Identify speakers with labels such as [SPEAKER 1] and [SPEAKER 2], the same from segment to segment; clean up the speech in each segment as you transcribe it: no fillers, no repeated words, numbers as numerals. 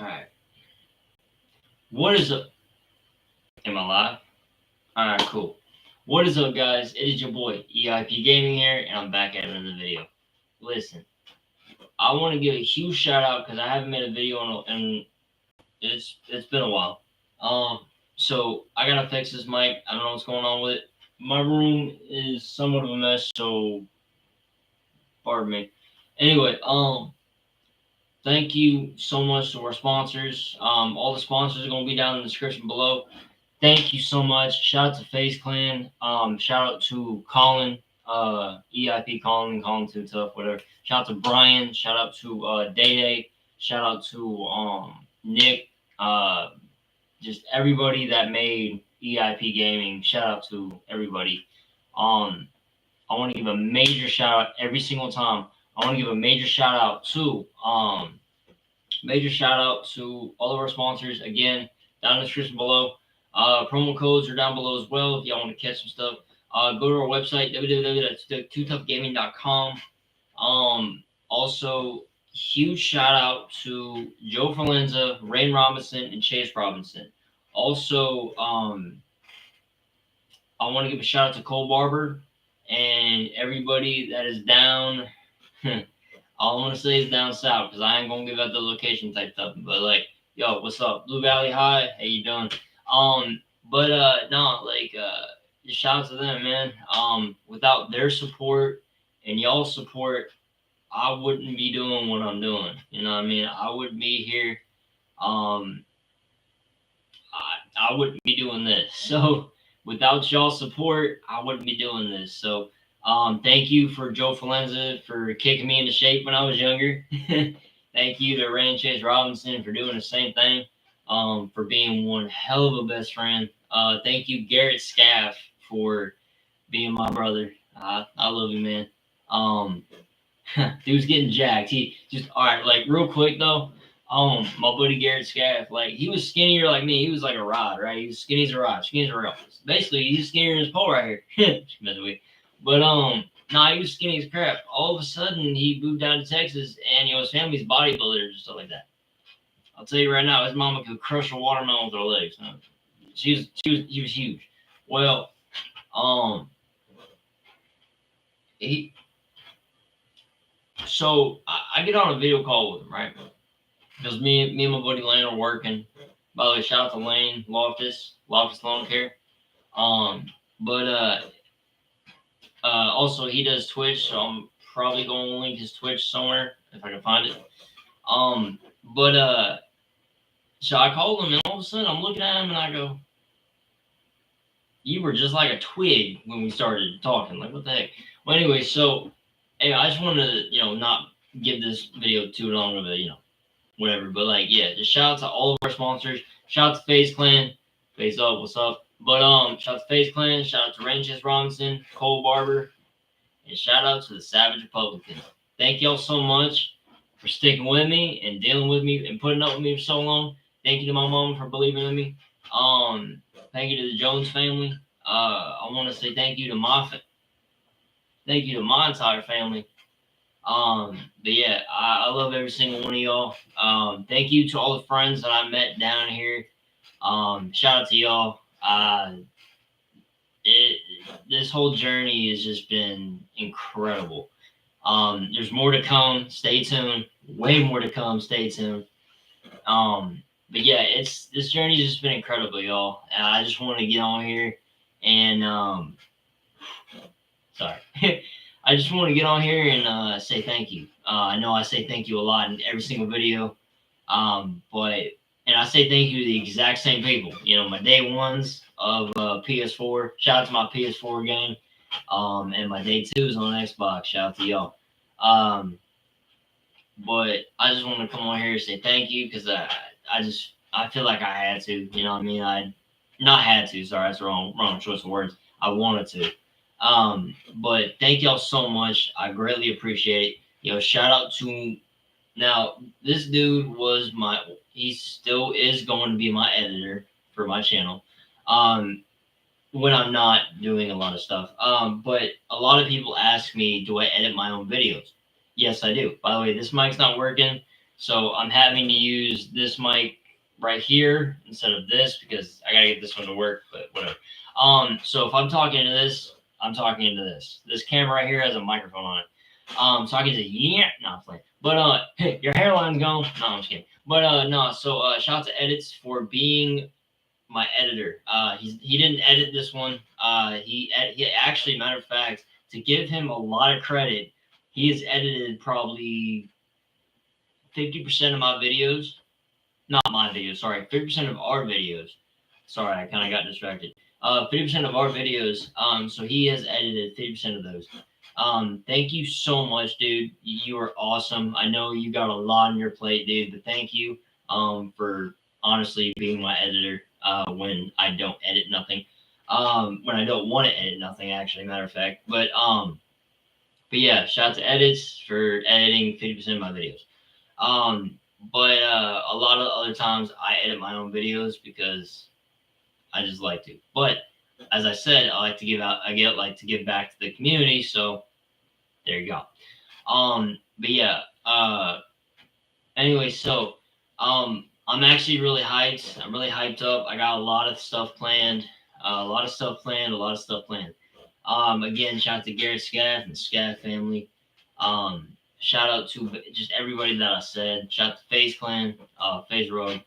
[SPEAKER 1] Alright. What is up? Am I live? Alright, cool. What is up, guys? It is your boy, EIP Gaming here, and I'm back at another video. Listen, I want to give a huge shout out because I haven't made a video and it's been a while. So I gotta fix this mic. I don't know what's going on with it. My room is somewhat of a mess, so pardon me. Anyway, thank you so much to our sponsors. All the sponsors are gonna be down in the description below. Thank you so much. Shout out to Faze Clan. Shout out to Colin, EIP Colin, Colin Too Tough, whatever. Shout out to Brian. Shout out to Day Day. Shout out to Nick. Just everybody that made EIP Gaming. Shout out to everybody. I want to give a major shout out every single time. I want to give a major shout out to all of our sponsors. Again, down in the description below. Promo codes are down below as well if y'all want to catch some stuff. Go to our website, www.TUFFGAMING.com. Also, huge shout out to Joe Forlenza, Rain Robinson, and Chase Robinson. Also, I want to give a shout out to Cole Barber and everybody that is down. All I'm going to say is down south because I ain't going to give out the location type stuff. But, like, yo, what's up? Blue Valley High, how you doing? Just shout out to them, man. Without their support and y'all's support, I wouldn't be doing what I'm doing. You know what I mean? I wouldn't be here. I wouldn't be doing this. So without y'all's support, I wouldn't be doing this. So thank you for Joe Forlenza for kicking me into shape when I was younger. Thank you to Ray and Chase Robinson for doing the same thing. For being one hell of a best friend. Thank you, Garrett Scaff, for being my brother. I love you, man. Dude's getting jacked. He just like real quick though. My buddy Garrett Scaff, like he was skinnier like me. He was like a rod, right? He was skinny as a rod, skinny as a rail. Basically, he's skinnier than his pole right here. But nah, he was skinny as crap. All of a sudden, he moved down to Texas, and his family's bodybuilders and stuff like that. I'll tell you right now, his mama could crush a watermelon with her legs. Huh? He was huge. Well, so I get on a video call with him, right? Because me and my buddy Lane are working. By the way, shout out to Lane Loftus Lawn Care. Also he does Twitch, so I'm probably going to link his Twitch somewhere if I can find it. So I called him, and all of a sudden I'm looking at him, and I go, "You were just like a twig when we started talking. Like, what the heck?" Well, anyway, so hey, I just wanted to, not give this video too long of a, whatever. But like, yeah, just shout out to all of our sponsors. Shout out to Faze Clan. Face up, what's up? But shout out to Faze Clan. Shout out to Ranches Robinson, Cole Barber, and shout out to the Savage Republican. Thank y'all so much for sticking with me and dealing with me and putting up with me for so long. Thank you to my mom for believing in me. Thank you to the Jones family. I want to say thank you to my entire family. But yeah, I love every single one of y'all. Thank you to all the friends that I met down here. Shout out to y'all. This whole journey has just been incredible. There's more to come. Stay tuned. Way more to come. Stay tuned. But yeah, this journey has just been incredible, y'all. And I just want to get on here and sorry. I just want to get on here and say thank you. I know I say thank you a lot in every single video. And I say thank you to the exact same people. My day ones of PS4. Shout out to my PS4 game. And my day twos on Xbox. Shout out to y'all. But I just want to come on here and say thank you because I feel like I had to, you know what I mean? I not had to, sorry, that's the wrong choice of words. I wanted to. But thank y'all so much. I greatly appreciate it. Shout out to, now this dude was he still is going to be my editor for my channel. When I'm not doing a lot of stuff. But a lot of people ask me, do I edit my own videos? Yes, I do. By the way, this mic's not working. So I'm having to use this mic right here instead of this because I gotta get this one to work, but whatever. So if I'm talking to this, I'm talking into this. This camera right here has a microphone on it. So I can say, yeah, no, I'm playing. But hey, your hairline's gone. No, I'm just kidding. But no, so shout out to Edits for being my editor. He didn't edit this one. He actually, matter of fact, to give him a lot of credit, he has edited probably 50% of my videos. Not my videos, sorry, 50% of our videos. Sorry, I kind of got distracted. 50% of our videos. So he has edited 50% of those. Thank you so much, dude. You are awesome. I know you got a lot on your plate, dude, but thank you for honestly being my editor when I don't edit nothing. When I don't want to edit nothing, actually, matter of fact. But yeah, shout out to Edits for editing 50% of my videos. But a lot of other times I edit my own videos because I just like to. But as I said, I like to give out. Like to give back to the community. So there you go. But yeah. Anyway, so I'm actually really hyped. I'm really hyped up. I got a lot of stuff planned. A lot of stuff planned. A lot of stuff planned. Again, shout out to Garrett Scaff and the Scaff family. Shout out to just everybody that I said. Shout out to Faze Clan, Faze Road.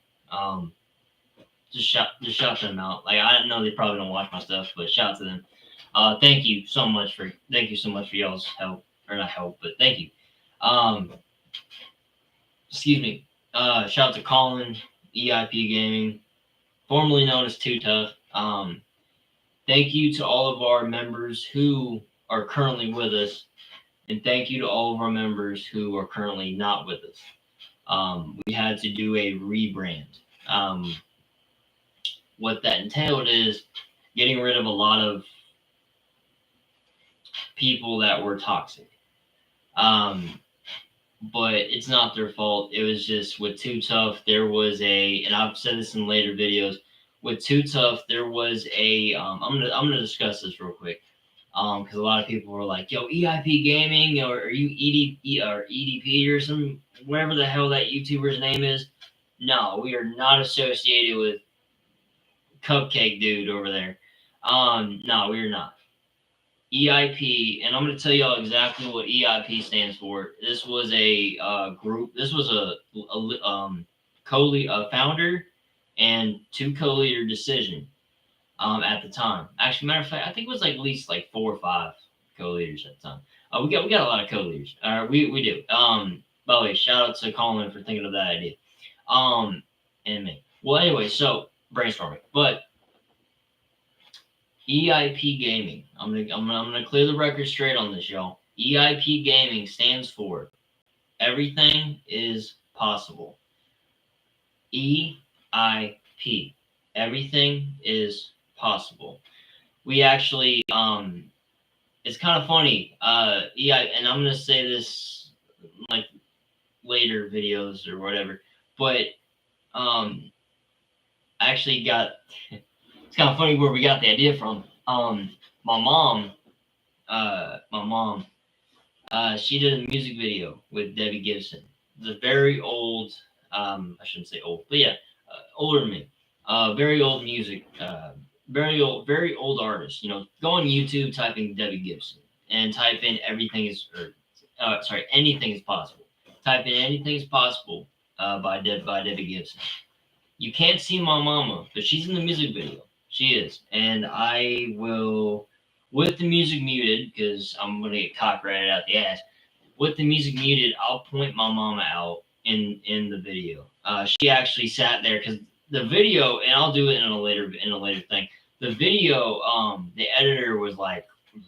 [SPEAKER 1] Just shout them out. Like I know they probably don't watch my stuff, but shout out to them. Thank you so much for y'all's help, or not help, but thank you. Excuse me. Shout out to Colin, EIP Gaming, formerly known as Too Tough. Thank you to all of our members who are currently with us, and thank you to all of our members who are currently not with us. We had to do a rebrand. What that entailed is getting rid of a lot of people that were toxic. But it's not their fault. It was just with Too Tough, there was and I've said this in later videos, with Too Tough, there was I'm gonna discuss this real quick. Because a lot of people were like, yo, EIP Gaming, or are you EDP or some, whatever the hell that YouTuber's name is. No, we are not associated with Cupcake Dude over there. No, we are not. EIP, and I'm going to tell y'all exactly what EIP stands for. This was a group. This was a founder and two co-leader decision at the time. Actually, matter of fact, I think it was like at least like 4 or 5 co-leaders at the time. We got a lot of co-leaders. We do. By the way, shout out to Colin for thinking of that idea. And me. Well, anyway, so brainstorming, but EIP Gaming. I'm gonna clear the record straight on this, y'all. EIP Gaming stands for Everything is Possible. EIP. Everything is possible. We actually it's kind of funny. And I'm gonna say this like later videos or whatever, but I actually got it's kind of funny where we got the idea from. My mom, she did a music video with Debbie Gibson. It's a very old, I shouldn't say old, but yeah, older than me. Very old music, very old artist. You know, go on YouTube, type in Debbie Gibson, and type in anything is possible. Type in anything is possible by Debbie Gibson. You can't see my mama, but she's in the music video. She is, and I will, with the music muted, because I'm gonna get copyrighted out the ass. With the music muted, I'll point my mama out in the video. She actually sat there because the video, and I'll do it in a later thing. The video, the editor was like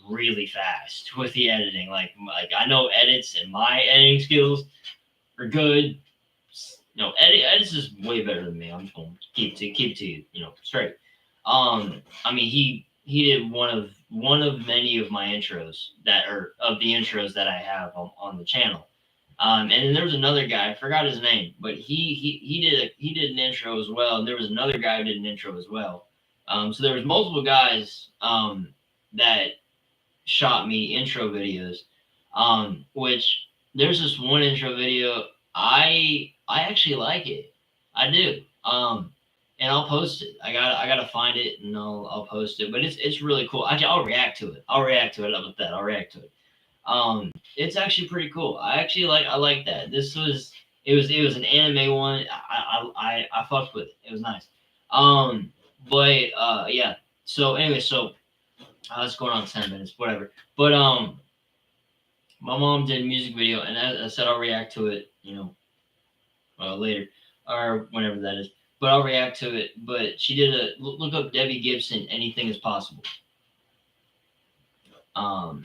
[SPEAKER 1] really fast with the editing. Like I know edits and my editing skills are good. No, Edis is way better than me. I'm just gonna keep to you, straight. I mean, he did one of many of my intros of the intros that I have on the channel. And then there was another guy, I forgot his name, but he did an intro as well, and there was another guy who did an intro as well. So there was multiple guys that shot me intro videos. Which there's this one intro video. I actually like it. I do. And I'll post it. I gotta find it and I'll post it. But it's really cool. Actually, I'll react to it. I'll react to it. How about that? I'll react to it. It's actually pretty cool. I like that. It was an anime one. I fucked with it. It was nice. But yeah. So anyway, so it's going on 10 minutes, whatever. But my mom did a music video, and I said I'll react to it. Later or whenever that is. But I'll react to it. But she did a look up Debbie Gibson. Anything is possible. Um,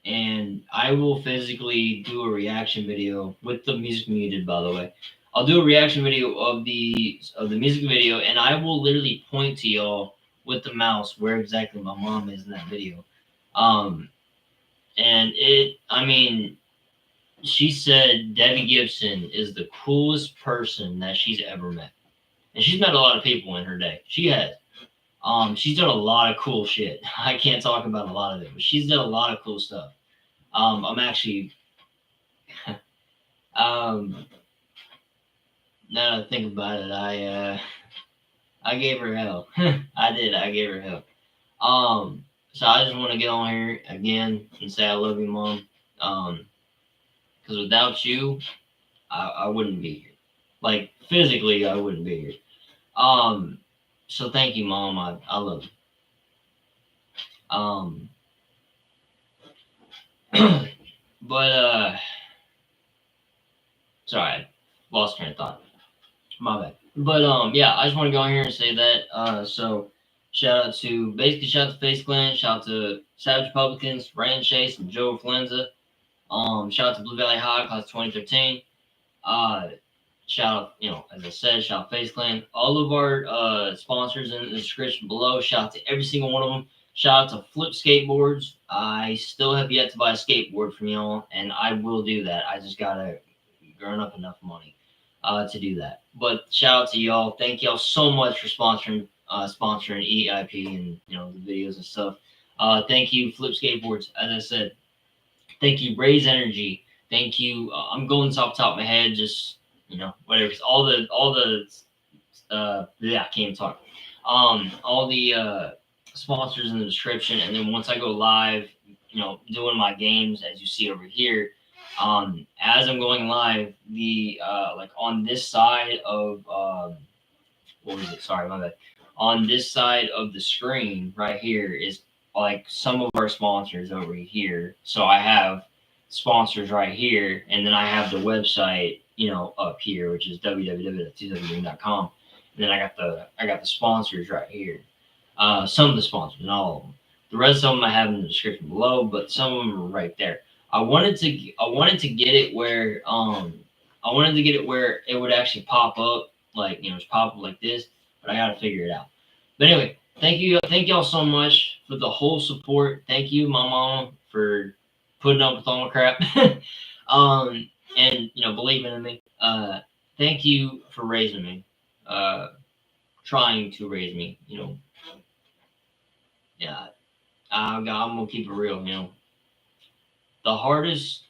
[SPEAKER 1] and I will physically do a reaction video with the music muted, by the way. I'll do a reaction video of the music video, and I will literally point to y'all with the mouse where exactly my mom is in that video. And I mean, she said Debbie Gibson is the coolest person that she's ever met, and she's met a lot of people in her day. She has. She's done a lot of cool shit. I can't talk about a lot of it, but she's done a lot of cool stuff. I'm actually, um, now that I think about it, I gave her hell. I did. I gave her hell. So I just want to get on here again and say I love you, Mom. Because without you, I wouldn't be here. Like physically, I wouldn't be here. So thank you, Mom. I love you. But sorry, I lost train of thought. My bad. But yeah, I just want to go in here and say that. So shout out to Faze Clan, shout out to Savage Republicans, Rand Chase, and Joe Flenza. Shout out to Blue Valley High, class 2013. Shout out, as I said, shout out Faze Clan. All of our sponsors in the description below. Shout out to every single one of them. Shout out to Flip Skateboards. I still have yet to buy a skateboard from y'all, and I will do that. I just gotta earn up enough money to do that. But shout out to y'all. Thank y'all so much for sponsoring EIP and the videos and stuff. Thank you, Flip Skateboards. As I said, thank you, Raise Energy. Thank you. I'm going off the top of my head, just whatever. All the yeah, I can't even talk. All the sponsors in the description, and then once I go live, doing my games, as you see over here. As I'm going live, the like on this side of what was it? Sorry, my bad. On this side of the screen right here is like some of our sponsors over here. So I have sponsors right here, and then I have the website, up here, which is www.tuffgaming.com. And then I got the sponsors right here. Some of the sponsors, not all of them. The rest of them I have in the description below, but some of them are right there. I wanted to get it where it would actually pop up, like it's pop up like this, but I gotta figure it out. But anyway, thank y'all so much for the whole support. Thank you, my mom, for putting up with all my crap. And believing in me. Thank you for raising me. Trying to raise me, yeah. I'm gonna keep it real, the hardest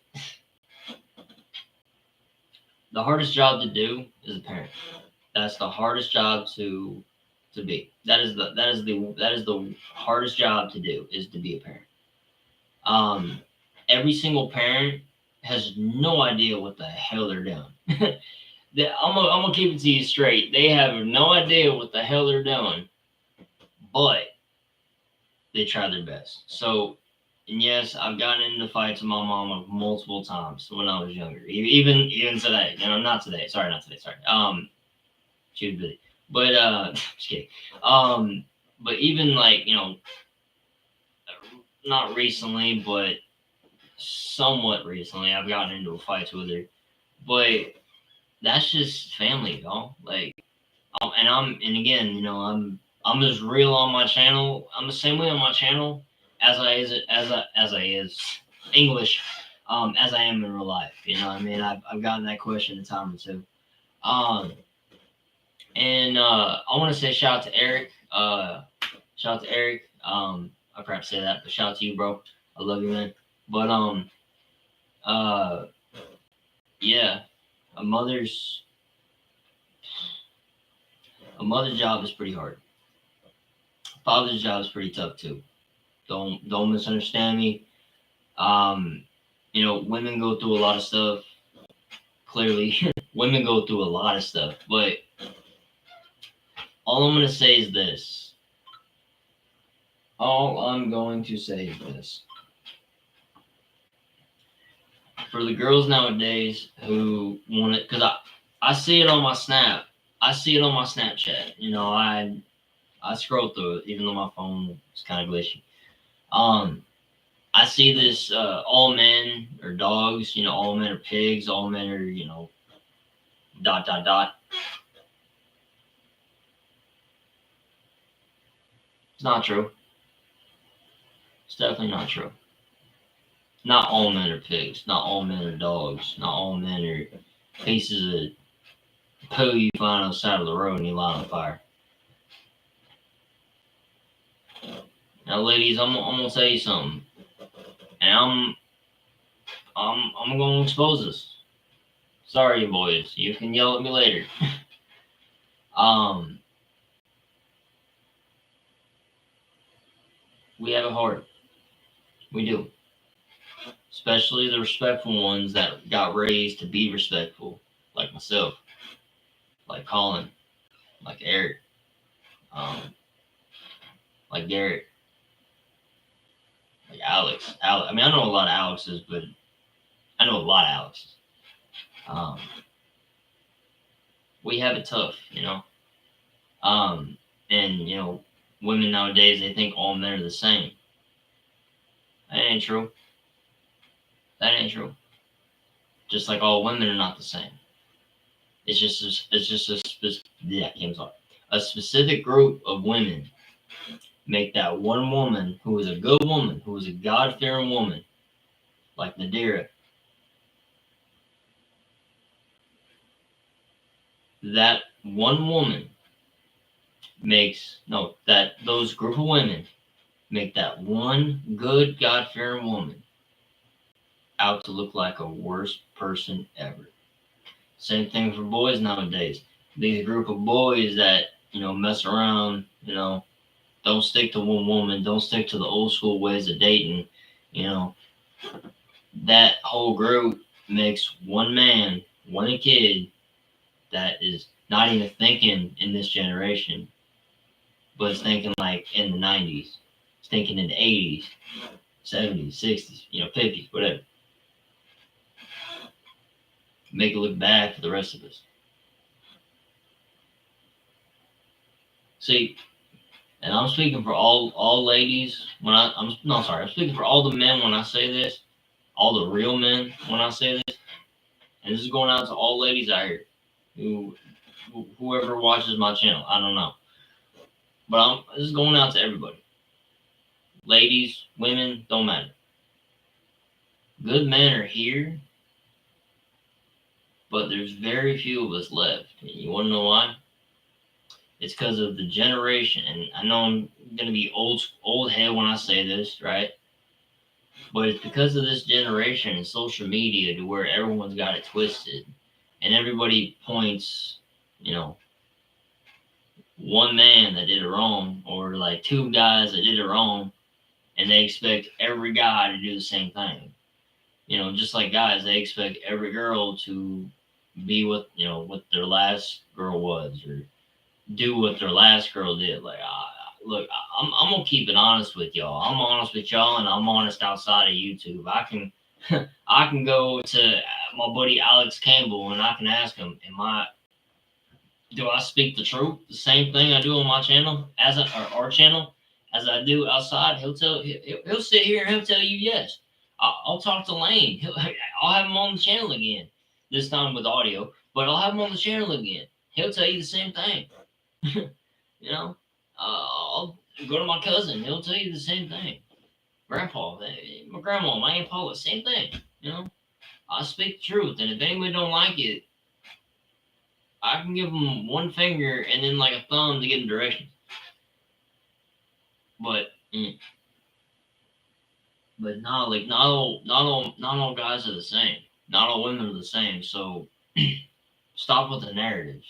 [SPEAKER 1] job to do is a parent. That's the hardest job to be. That is the hardest job to do, is to be a parent. Every single parent has no idea what the hell they're doing. I'm gonna keep it to you straight. They have no idea what the hell they're doing, but they try their best. So, and yes, I've gotten into fights with my mama multiple times when I was younger. Even today. Not today. Sorry, not today. Sorry. She was busy. But just kidding. But even like, not recently, but somewhat recently, I've gotten into a fight with her. But that's just family, y'all. Like, and again, I'm as real on my channel. I'm the same way on my channel as I is English, as I am in real life. You know what I mean? I've gotten that question a time or two. And I want to say shout out to Eric. Shout out to Eric. I forgot to say that, but shout out to you, bro. I love you, man. But yeah. A mother's job is pretty hard. Father's job is pretty tough too. Don't misunderstand me. Women go through a lot of stuff. Clearly, women go through a lot of stuff. But all I'm gonna say is this. All I'm going to say is this. For the girls nowadays who want it, because I see it on my Snap. I see it on my Snapchat. I scroll through it, even though my phone is kind of glitchy. I see this, all men are dogs, all men are pigs, all men are, dot, dot, dot. It's not true. It's definitely not true. Not all men are pigs. Not all men are dogs. Not all men are pieces of poo you find on the side of the road and you light on fire. Now, ladies, I'm gonna tell you something, and I'm gonna expose this. Sorry, boys. You can yell at me later. We have it hard. We do. Especially the respectful ones that got raised to be respectful, like myself, like Colin, like Eric, like Garrett, like Alex. I mean, I know a lot of Alexes, but I know a lot of Alexes. We have it tough, and women nowadays, they think all men are the same. That ain't true. That ain't true. Just like all women are not the same. It's just a specific group of women make that one woman who is a good woman, who is a God-fearing woman, like Nadira. That one woman those group of women make that one good God-fearing woman out to look like a worst person ever. Same thing for boys nowadays. These group of boys that, mess around, don't stick to one woman, don't stick to the old school ways of dating, that whole group makes one man, one kid that is not even thinking in this generation, but is thinking like in the 90s, it's thinking in the 80s, 70s, 60s, 50s, whatever. Make it look bad for the rest of us. See, and I'm speaking for all ladies when I'm speaking for all the men when I say this, all the real men when I say this, and this is going out to all ladies out here whoever watches my channel. I don't know, but this is going out to everybody. Ladies, women, don't matter. Good men are here, but there's very few of us left. And you want to know why? It's because of the generation. And I know I'm going to be old head when I say this, right? But it's because of this generation and social media to where everyone's got it twisted. And everybody points, one man that did it wrong or like two guys that did it wrong. And they expect every guy to do the same thing. Just like guys, they expect every girl to be what their last girl was or do what their last girl did. Like, look, I'm gonna keep it honest with y'all. I'm honest with y'all, and I'm honest outside of YouTube. I can I can go to my buddy Alex Campbell and I can ask him, do I speak the truth? The same thing I do on my channel or our channel as I do outside. He'll sit here and he'll tell you yes. I'll talk to Lane. I'll have him on the channel again. This time with audio, but I'll have him on the channel again. He'll tell you the same thing. I'll go to my cousin. He'll tell you the same thing. Grandpa, my grandma, my Aunt Paula, same thing. I speak the truth, and if anybody don't like it, I can give them one finger and then like a thumb to get in directions. But not all guys are the same. Not all women are the same. So stop with the narratives,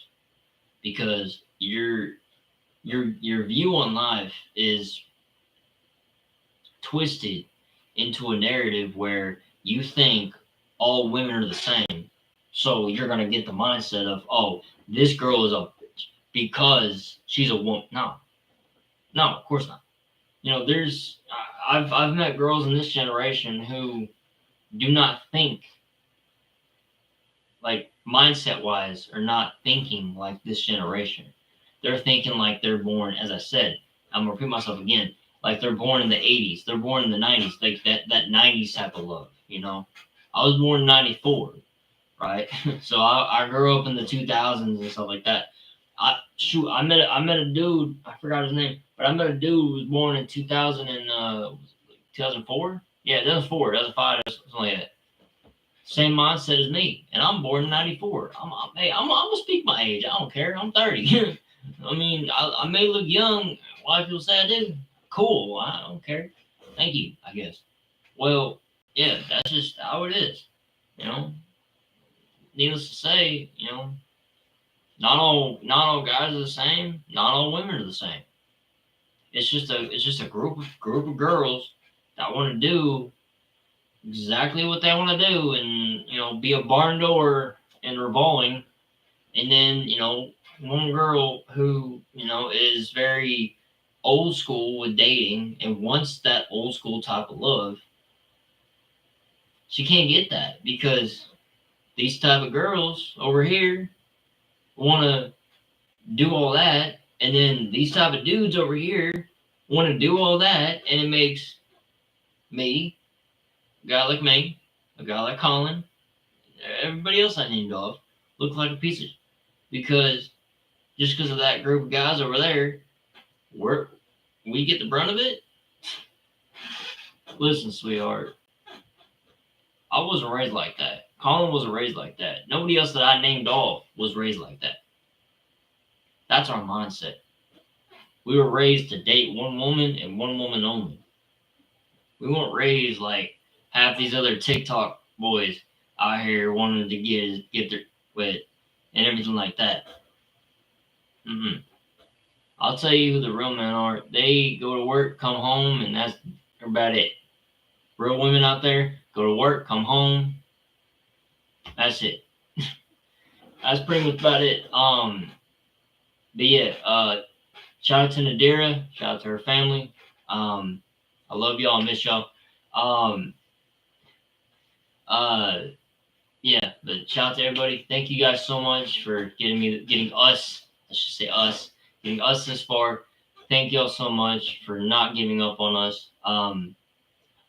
[SPEAKER 1] because your view on life is twisted into a narrative where you think all women are the same. So you're gonna get the mindset of, oh, this girl is a bitch because she's a woman. No, of course not. There's I've met girls in this generation who do not think, like, mindset wise, are not thinking like this generation. They're thinking like they're born, as I said, I'm gonna repeat myself again, like they're born in the 80s, they're born in the 90s, like that 90s type of love. I was born in 94, right? So I grew up in the 2000s and stuff like that. I met a dude, I forgot his name, but I met a dude who was born in 2000 and 2004. Yeah, 2004, 2005, something like that. Same mindset as me, and I'm born in '94. I'm gonna speak my age. I don't care. I'm 30. I mean, I may look young. A lot of people say I do. Cool. I don't care. Thank you, I guess. Well, yeah, that's just how it is. You know. Needless to say, not all guys are the same. Not all women are the same. It's just a group of girls that want to do exactly what they want to do, and be a barn door and revolving. And then one girl who is very old school with dating and wants that old school type of love, she can't get that because these type of girls over here want to do all that, and then these type of dudes over here want to do all that, and it makes me, a guy like me, a guy like Colin, everybody else I named off, look like a piece of, because just because of that group of guys over there, we get the brunt of it. Listen, sweetheart, I wasn't raised like that. Colin wasn't raised like that. Nobody else that I named off was raised like that. That's our mindset. We were raised to date one woman and one woman only. We weren't raised like half these other TikTok boys out here wanting to get their with and everything like that. I'll tell you who the real men are. They go to work, come home, and that's about it. Real women out there go to work, come home. That's it. That's pretty much about it. But yeah, shout out to Nadira. Shout out to her family. I love y'all. I miss y'all. Um, uh, yeah, but shout out to everybody. Thank you guys so much for getting us. I should say us, getting us this far. Thank y'all so much for not giving up on us.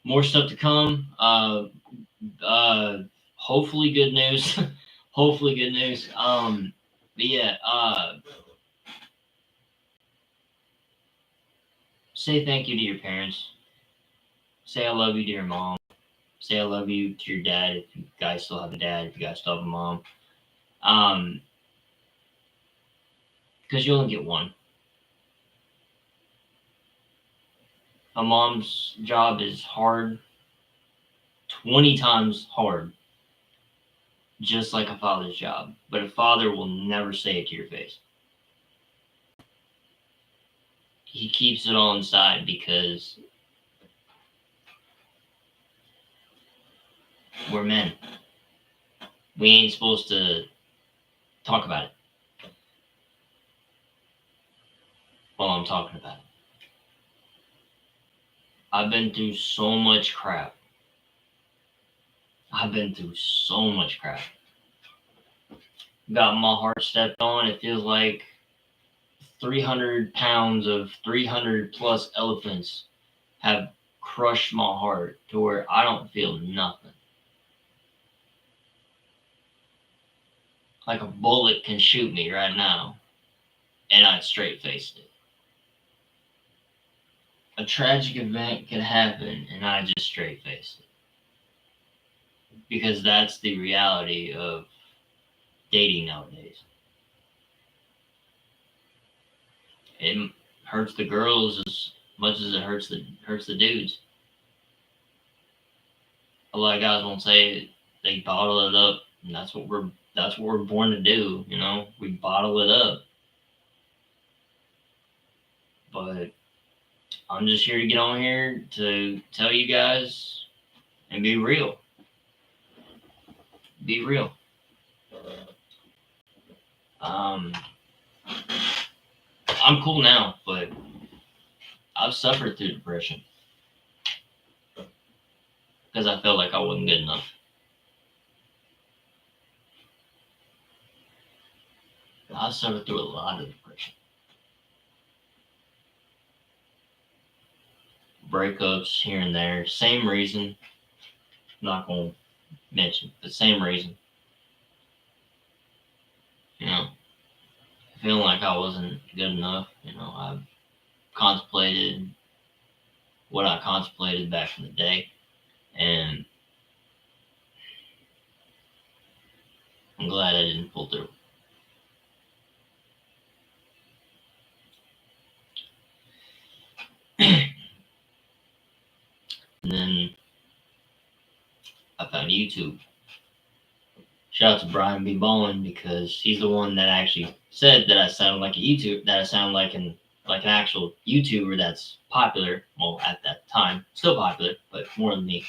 [SPEAKER 1] More stuff to come. Hopefully good news. Hopefully good news. But yeah, say thank you to your parents. Say I love you to your mom. Say I love you to your dad if you guys still have a dad, if you guys still have a mom. Because you only get one. A mom's job is hard, 20 times hard, just like a father's job. But a father will never say it to your face. He keeps it all inside because we're men. We ain't supposed to talk about it while I'm talking about it. I've been through so much crap. Got my heart stepped on. It feels like 300 pounds of 300 plus elephants have crushed my heart to where I don't feel nothing. Like a bullet can shoot me right now, and I'd straight face it. A tragic event could happen, and I just straight face it. Because that's the reality of dating nowadays. It hurts the girls as much as it hurts the dudes. A lot of guys won't say it. They bottle it up, and that's what we're that's what we're born to do, you know. We bottle it up. But I'm just here to get on here to tell you guys and be real. Be real. I'm cool now, but I've suffered through depression because I felt like I wasn't good enough. I suffered through a lot of depression. Breakups here and there, same reason. I'm not gonna mention, but same reason. You know, feeling like I wasn't good enough. You know, I've contemplated what I contemplated back in the day, and I'm glad I didn't pull through. And then I found YouTube. Shout out to Brian B. Bowen because he's the one that actually said that I sound like a YouTuber, that I sound like an actual YouTuber that's popular. Well, at that time, still popular, but more than me.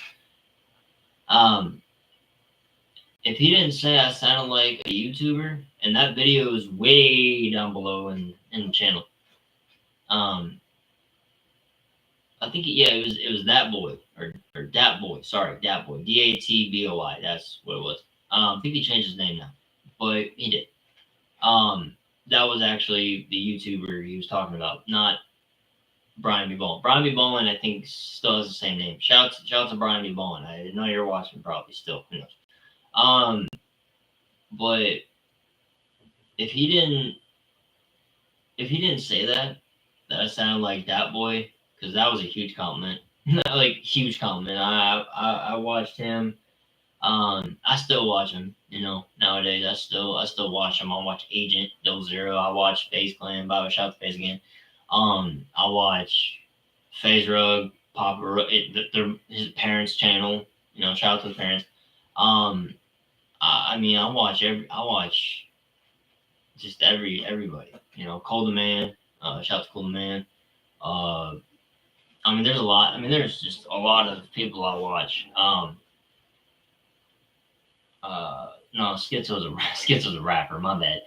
[SPEAKER 1] If he didn't say I sounded like a YouTuber, and that video is way down below in the channel. I think it was that boy or Dat Boy. Sorry, Dat Boy. DATBOI. That's what it was. I think he changed his name now, but he did. That was actually the YouTuber he was talking about, not Brian B. Bowen. Brian B. Bowen, I think, still has the same name. Shout out to Brian B. Bowen. I didn't know you were watching, probably still. Who knows? But if he didn't say that I sounded like that boy, because that was a huge compliment. Like huge compliment. I watched him. I still watch him. You know, nowadays I still watch him. I watch Agent 00. I watch Faze Clan. By the way, shout out to Faze again. I watch Faze Rug, Papa Rug, his parents' channel. You know, shout out to the parents. I mean, I watch just everybody. You know, Cole the Man. Shout out to Cole the Man. I mean, there's a lot. I mean, there's just a lot of people I watch. No, Schizo's a rapper. My bad.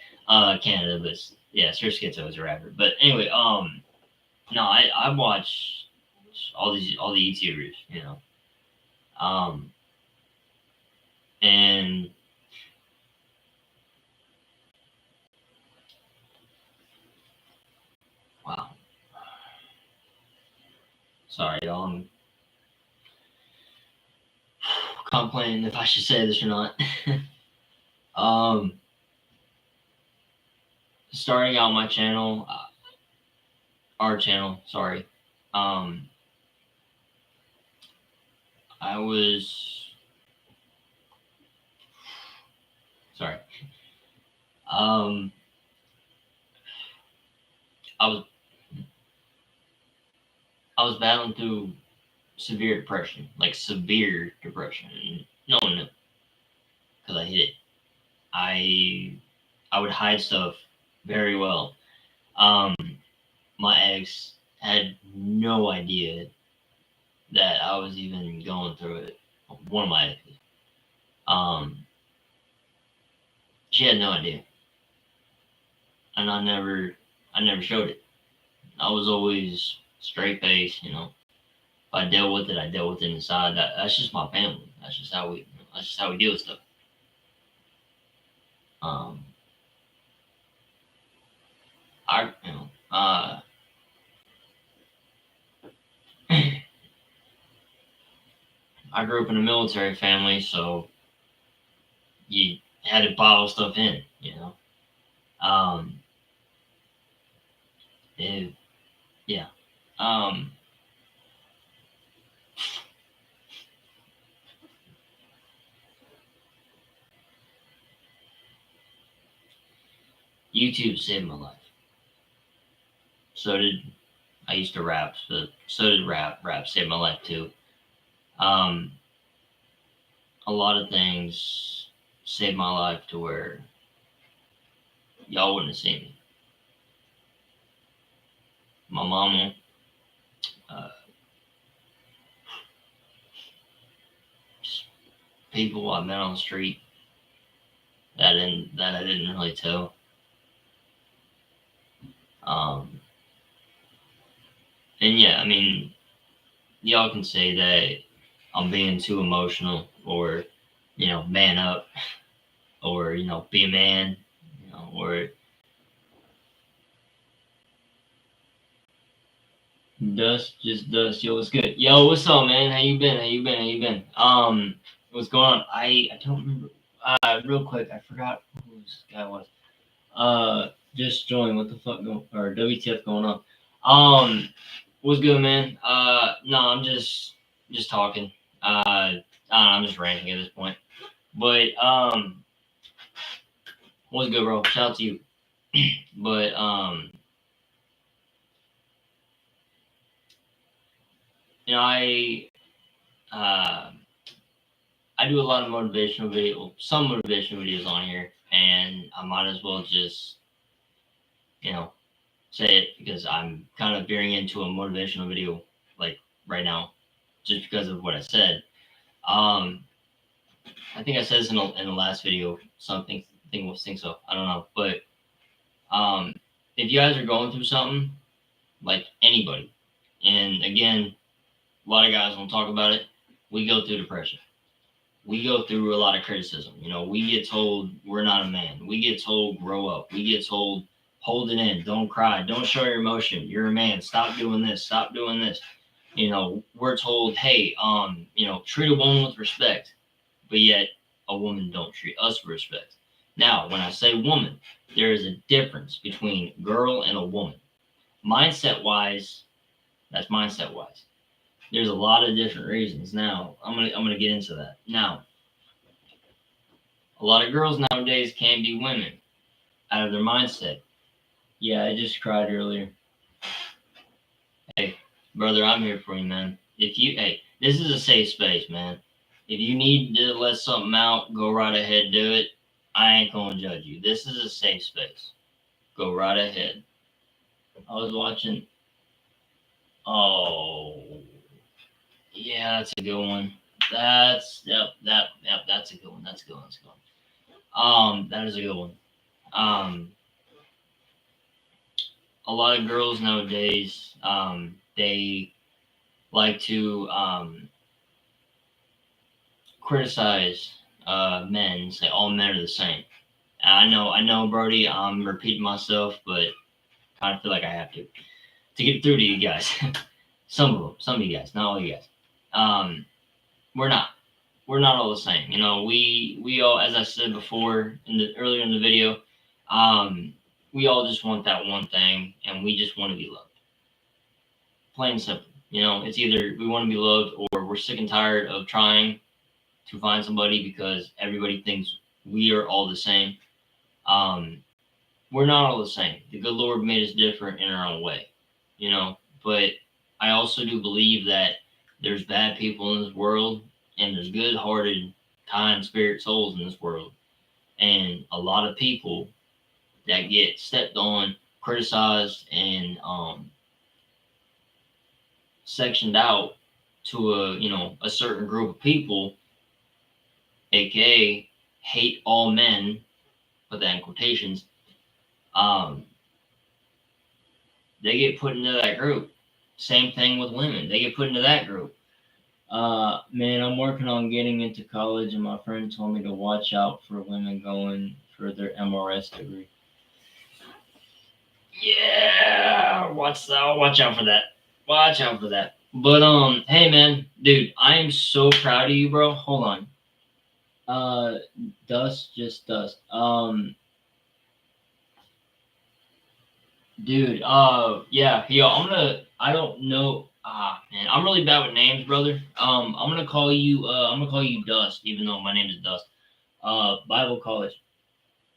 [SPEAKER 1] Canada, but yeah, Sir Schizo is a rapper. But anyway, no, I watch all the YouTubers, you know, and wow, sorry, y'all. I'm contemplating if I should say this or not. Starting out my channel, our channel, sorry. I was sorry. I was battling through severe depression, like severe depression, and no one knew because I hid it. I would hide stuff very well. My ex had no idea that I was even going through it. One of my exes. She had no idea, and I never showed it. I was always straight face, you know. If I dealt with it, I dealt with it inside. That's just my family. That's just how we deal with stuff. I grew up in a military family, so you had to bottle stuff in, you know. Yeah. YouTube saved my life. So did I used to rap, so did rap. Rap saved my life too. A lot of things saved my life to where y'all wouldn't have seen me. My mama, just people I met on the street that I didn't really tell. And yeah, I mean, y'all can say that I'm being too emotional, or man up, or be a man, or just dust. Yo, what's good? Yo, what's up, man? How you been? What's going on? I don't remember. Real quick, I forgot who this guy was. Just joined. What the fuck or WTF going on? What's good, man? No, I'm just talking. I'm just ranting at this point. But what's good, bro? Shout out to you. But I do a lot of some motivational videos on here, and I might as well just say it because I'm kind of veering into a motivational video like right now, just because of what I said. I think I said this in the last video. Think so. I don't know, but if you guys are going through something, like anybody, and again, a lot of guys won't talk about it. We go through depression. We go through a lot of criticism. We get told we're not a man. We get told grow up. We get told hold it in, don't cry, don't show your emotion. You're a man. Stop doing this. Stop doing this. We're told, hey, treat a woman with respect, but yet a woman don't treat us with respect. Now, when I say woman, there is a difference between girl and a woman. Mindset wise, that's mindset wise. There's a lot of different reasons. Now, I'm gonna get into that. Now, a lot of girls nowadays can be women out of their mindset. Yeah, I just cried earlier. Hey, brother, I'm here for you, man. This is a safe space, man. If you need to let something out, go right ahead, do it. I ain't gonna judge you. This is a safe space. Go right ahead. I was watching. Oh, yeah, that's a good one. That's a good one. That's a good one. That is a good one. A lot of girls nowadays, they like to criticize men and say all men are the same. And I know, Brody. I'm repeating myself, but kind of feel like I have to get through to you guys. Some of you guys, not all you guys. We're not all the same. We all, as I said before earlier in the video, we all just want that one thing, and we just want to be loved. Plain and simple. It's either we want to be loved, or we're sick and tired of trying to find somebody because everybody thinks we are all the same. We're not all the same. The good Lord made us different in our own way, but I also do believe that there's bad people in this world, and there's good-hearted, kind spirit souls in this world, and a lot of people that get stepped on, criticized, and sectioned out to a certain group of people, aka hate all men, put that in quotations. They get put into that group. Same thing with women. They get put into that group. Man, I'm working on getting into college, and my friend told me to watch out for women going for their MRS degree. Yeah, watch out for that. Watch out for that. But hey man, dude, I am so proud of you, bro. Hold on. Dust. Dude, yeah, yo, I don't know, man, I'm really bad with names, brother. I'm gonna call you Dust, even though my name is Dust. Bible College.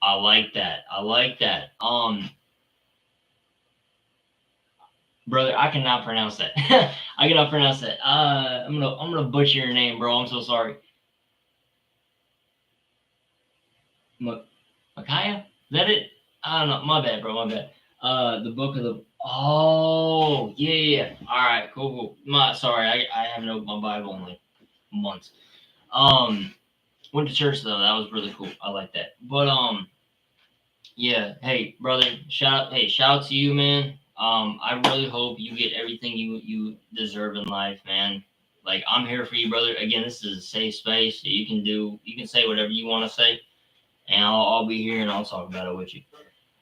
[SPEAKER 1] I like that. Brother, I cannot pronounce that. I cannot pronounce that. I'm gonna butcher your name, bro. I'm so sorry. Micaiah? Is that it? I don't know. My bad, bro. My bad. The book of the. Oh, yeah. All right, cool. Sorry, I haven't opened my Bible in like months. Went to church though. That was really cool. I like that. But yeah. Hey, brother. Shout out to you, man. I really hope you get everything you deserve in life, man. Like I'm here for you, brother. Again, this is a safe space. So you can say whatever you want to say, and I'll be here and I'll talk about it with you.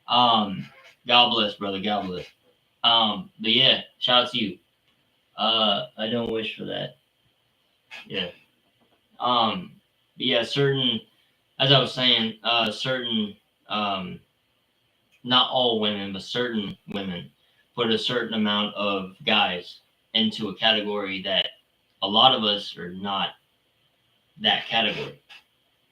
[SPEAKER 1] God bless, brother. God bless. But yeah, shout out to you. I don't wish for that. Yeah. But yeah, as I was saying, um, not all women, but certain women put a certain amount of guys into a category that a lot of us are not that category.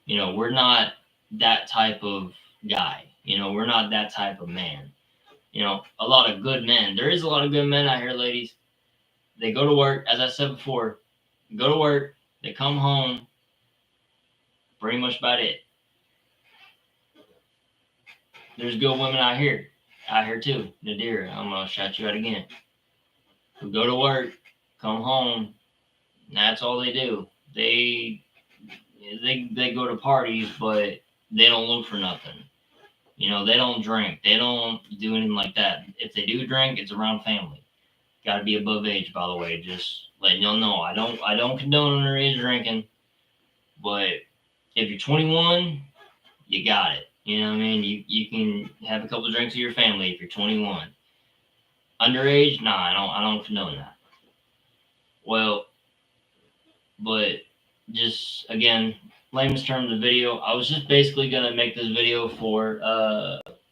[SPEAKER 1] You know, we're not that type of guy. You know, we're not that type of man. You know, a lot of good men. There is a lot of good men out here, ladies. They go to work, as I said before, go to work, they come home, pretty much about it. There's good women out here too. Nadira, I'm gonna shout you out again. Who go to work, come home, and that's all they do. They go to parties, but they don't look for nothing. You know, they don't drink. They don't do anything like that. If they do drink, it's around family. Got to be above age, by the way. Just letting y'all know. I don't condone underage drinking, but if you're 21, you got it. You know what I mean? You can have a couple of drinks with your family if you're 21. Underage, nah, I don't condone that. Well, but just again, layman's term of the video. I was just basically gonna make this video for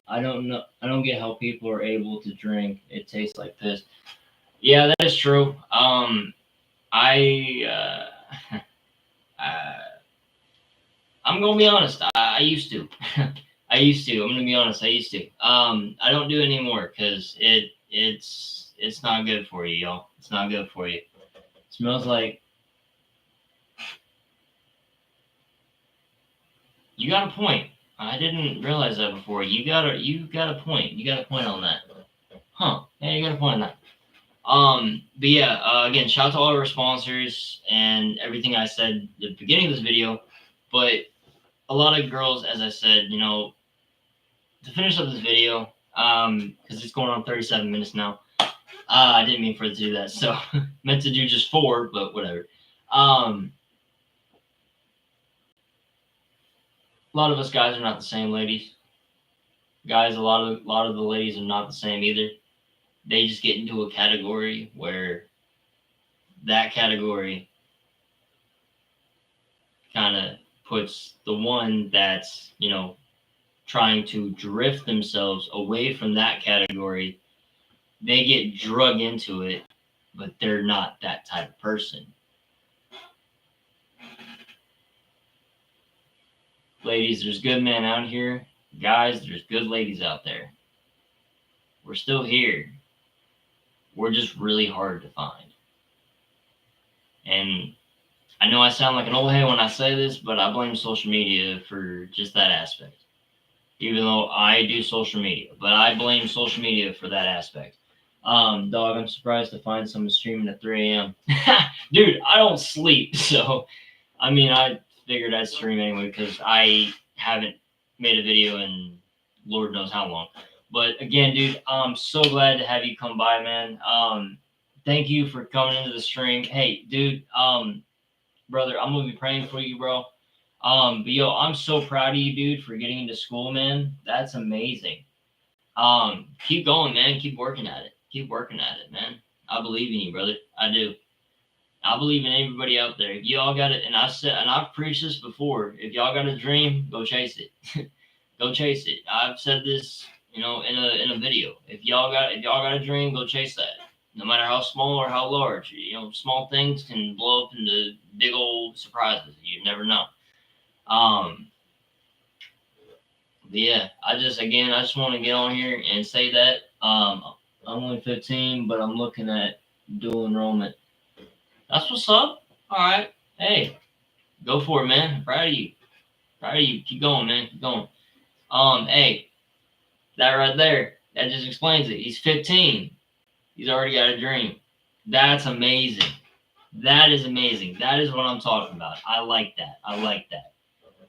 [SPEAKER 1] I don't get how people are able to drink. It tastes like piss. Yeah, that is true. I I'm gonna be honest. I used to. I used to. I'm gonna be honest. I used to. I don't do it anymore because it's not good for you, y'all. It's not good for you. It smells like. You got a point. I didn't realize that before. You got a point. You got a point on that. Huh? Yeah, you got a point on that. But yeah, again, shout out to all our sponsors and everything I said at the beginning of this video. But a lot of girls, as I said, you know, to finish up this video, because it's going on 37 minutes now. I didn't mean for it to do that, so meant to do just 4, but whatever. A lot of us guys are not the same, ladies. Guys, a lot of the ladies are not the same either. They just get into a category where that category kind of puts the one that's, you know, trying to drift themselves away from that category. They get drug into it, but they're not that type of person. Ladies, there's good men out here. Guys, there's good ladies out there. We're still here. We're just really hard to find. And I know I sound like an old head when I say this, but I blame social media for just that aspect. Even though I do social media, but I blame social media for that aspect. Dog, I'm surprised to find someone streaming at 3 a.m. Dude, I don't sleep, so I mean, I figured I'd stream anyway because I haven't made a video in Lord knows how long. But again, dude, I'm so glad to have you come by, man. Thank you for coming into the stream. Hey, dude, brother, I'm gonna be praying for you, bro. But yo, I'm so proud of you, dude, for getting into school, man. That's amazing. Keep going, man. Keep working at it. Keep working at it, man. I believe in you, brother. I do. I believe in everybody out there. If y'all got it, and I've preached this before. If y'all got a dream, go chase it. Go chase it. I've said this, you know, in a video. If y'all got a dream, go chase that. No matter how small or how large, you know, small things can blow up into big old surprises. You never know. But yeah, I just want to get on here and say that I'm only 15, but I'm looking at dual enrollment. That's what's up. All right. Hey, go for it, man. I'm proud of you. Proud of you. Keep going, man. Keep going. Hey, that right there, that just explains it. He's 15. He's already got a dream. That's amazing. That is amazing. That is what I'm talking about. I like that. I like that.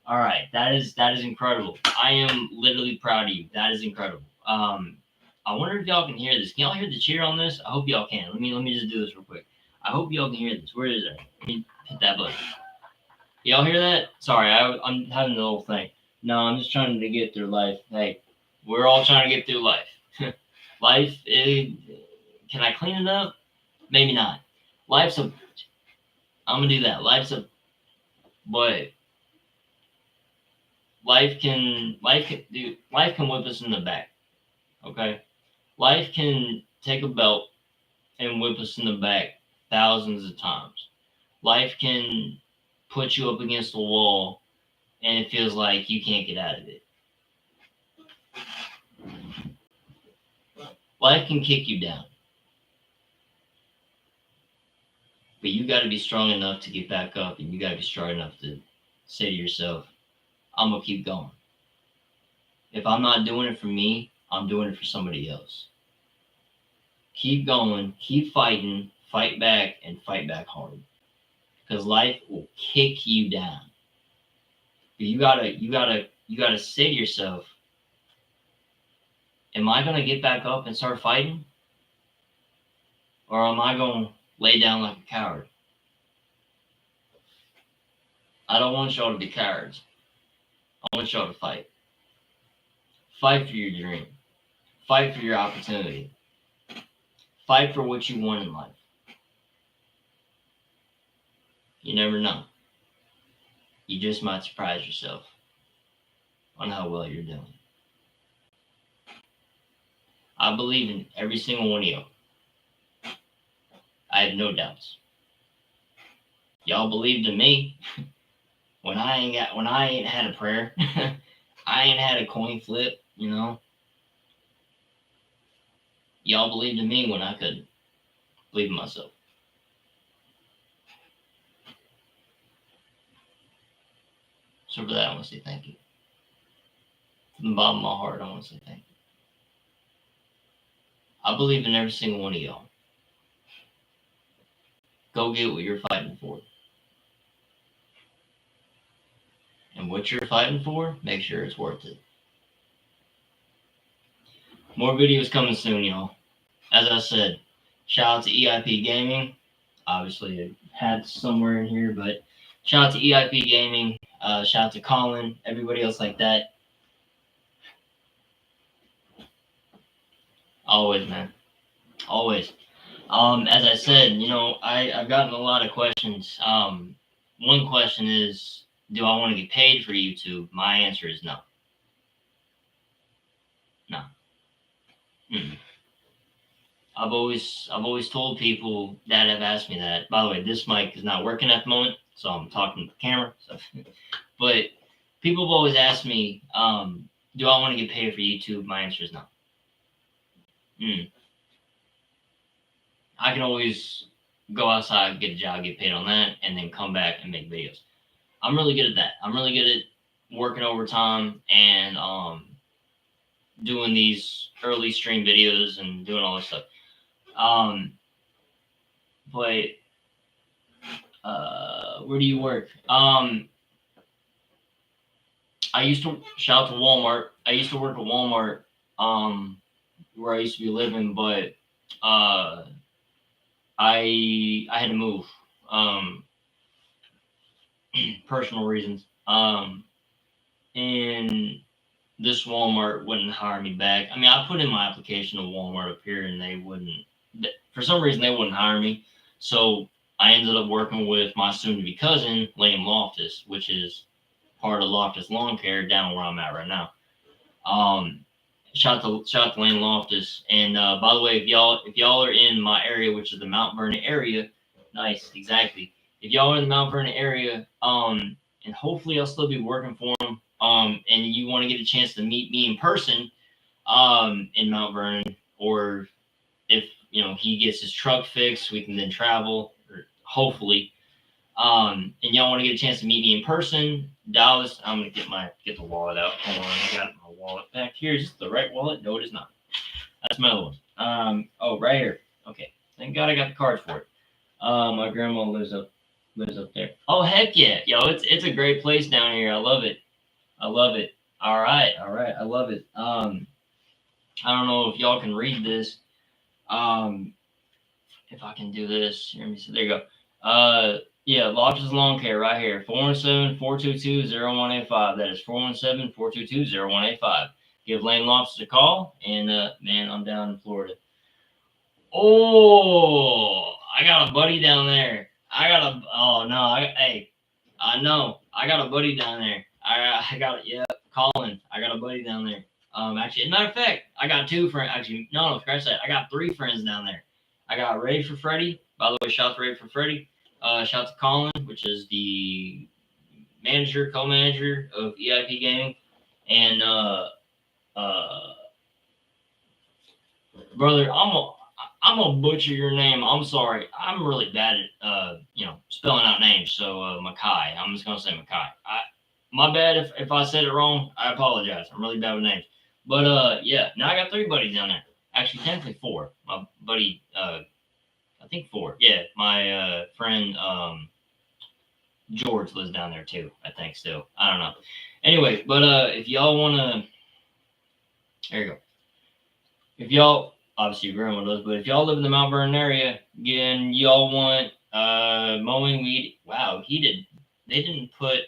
[SPEAKER 1] All right, that is incredible. I am literally proud of you. That is incredible. I wonder if y'all can hear this. Can y'all hear the cheer on this? I hope y'all can. Let me just do this real quick. I hope y'all can hear this. Where is it? Let me hit that button. Y'all hear that? Sorry, I'm having the whole thing. No, I'm just trying to get through life. Hey, we're all trying to get through life. Life is. Can I clean it up? Maybe not. Life's a. I'm gonna do that. But life can whip us in the back. Okay, life can take a belt and whip us in the back thousands of times. Life can put you up against the wall and it feels like you can't get out of it. Life can kick you down. But you got to be strong enough to get back up, and you got to be strong enough to say to yourself, I'm going to keep going. If I'm not doing it for me, I'm doing it for somebody else. Keep going, keep fighting, fight back, and fight back hard. Because life will kick you down. But you gotta say to yourself, am I gonna get back up and start fighting? Or am I gonna lay down like a coward? I don't want y'all to be cowards. I want y'all to fight. Fight for your dream. Fight for your opportunity. Fight for what you want in life. You never know. You just might surprise yourself on how well you're doing. I believe in every single one of you. I have no doubts. Y'all believed in me when I ain't had a prayer. I ain't had a coin flip, you know. Y'all believed in me when I couldn't believe in myself. So for that, I want to say thank you. From the bottom of my heart, I want to say thank you. I believe in every single one of y'all. Go get what you're fighting for. And what you're fighting for, make sure it's worth it. More videos coming soon, y'all. As I said, shout out to EIP Gaming. Obviously, it had somewhere in here, but shout out to EIP Gaming. Shout out to Colin, everybody else like that. Always, man. Always. As I said, you know, I've gotten a lot of questions. One question is, do I want to get paid for YouTube? My answer is no. No. Mm-mm. I've always told people that have asked me that. By the way, this mic is not working at the moment, so I'm talking to the camera. So. But people have always asked me, do I want to get paid for YouTube? My answer is no. I can always go outside, get a job, get paid on that, and then come back and make videos. I'm really good at that. I'm really good at working overtime and doing these early stream videos and doing all this stuff. But where do you work? I used to shout out to Walmart. I used to work at Walmart, where I used to be living, but I had to move, personal reasons. And this Walmart wouldn't hire me back. I mean, I put in my application to Walmart up here, and they wouldn't. For some reason, they wouldn't hire me. So I ended up working with my soon-to-be cousin, Lane Loftus, which is part of Loftus Lawn Care down where I'm at right now. Shout out to Lane Loftus. And by the way, if y'all are in my area, which is the Mount Vernon area, nice, exactly. If y'all are in the Mount Vernon area, and hopefully I'll still be working for him, and you want to get a chance to meet me in person, in Mount Vernon, or if he gets his truck fixed, we can then travel, or hopefully. and y'all want to get a chance to meet me in person, Dallas, I'm gonna get the wallet out. Hold on, I got my wallet back here. Is this the right wallet? No, it is not. That's my other one. Oh, right here. Okay, thank God I got the card for it. My grandma lives up there. Oh heck yeah, yo, it's a great place down here. I love it. I love it. All right, I love it. I don't know if y'all can read this. If I can do this, let me see. There you go. Yeah, Loftus Lawn Care right here. 417-422-0185. That is 417-422-0185. Give Lane Loftus a call, and man, I'm down in Florida. Oh, I got a buddy down there. Oh no, hey, I know. I got a buddy down there. Yeah, Colin. I got a buddy down there. Actually, as a matter of fact, I got two friends. Actually, no, scratch that. I got three friends down there. I got Ready for Freddy. By the way, shout to Ready for Freddy. Shout to Colin, which is the co-manager of EIP Gaming, and brother, I'm gonna butcher your name. I'm sorry. I'm really bad at spelling out names. So Makai. I'm just gonna say Makai. My bad if I said it wrong. I apologize. I'm really bad with names. But yeah, now I got three buddies down there. Actually, technically four. My buddy, I think four. Yeah, my friend George lives down there too. I think still. I don't know. Anyway, but if y'all wanna, there you go. If y'all, obviously your grandma does, but if y'all live in the Mount Vernon area, again, y'all want mowing weed. Wow, they didn't put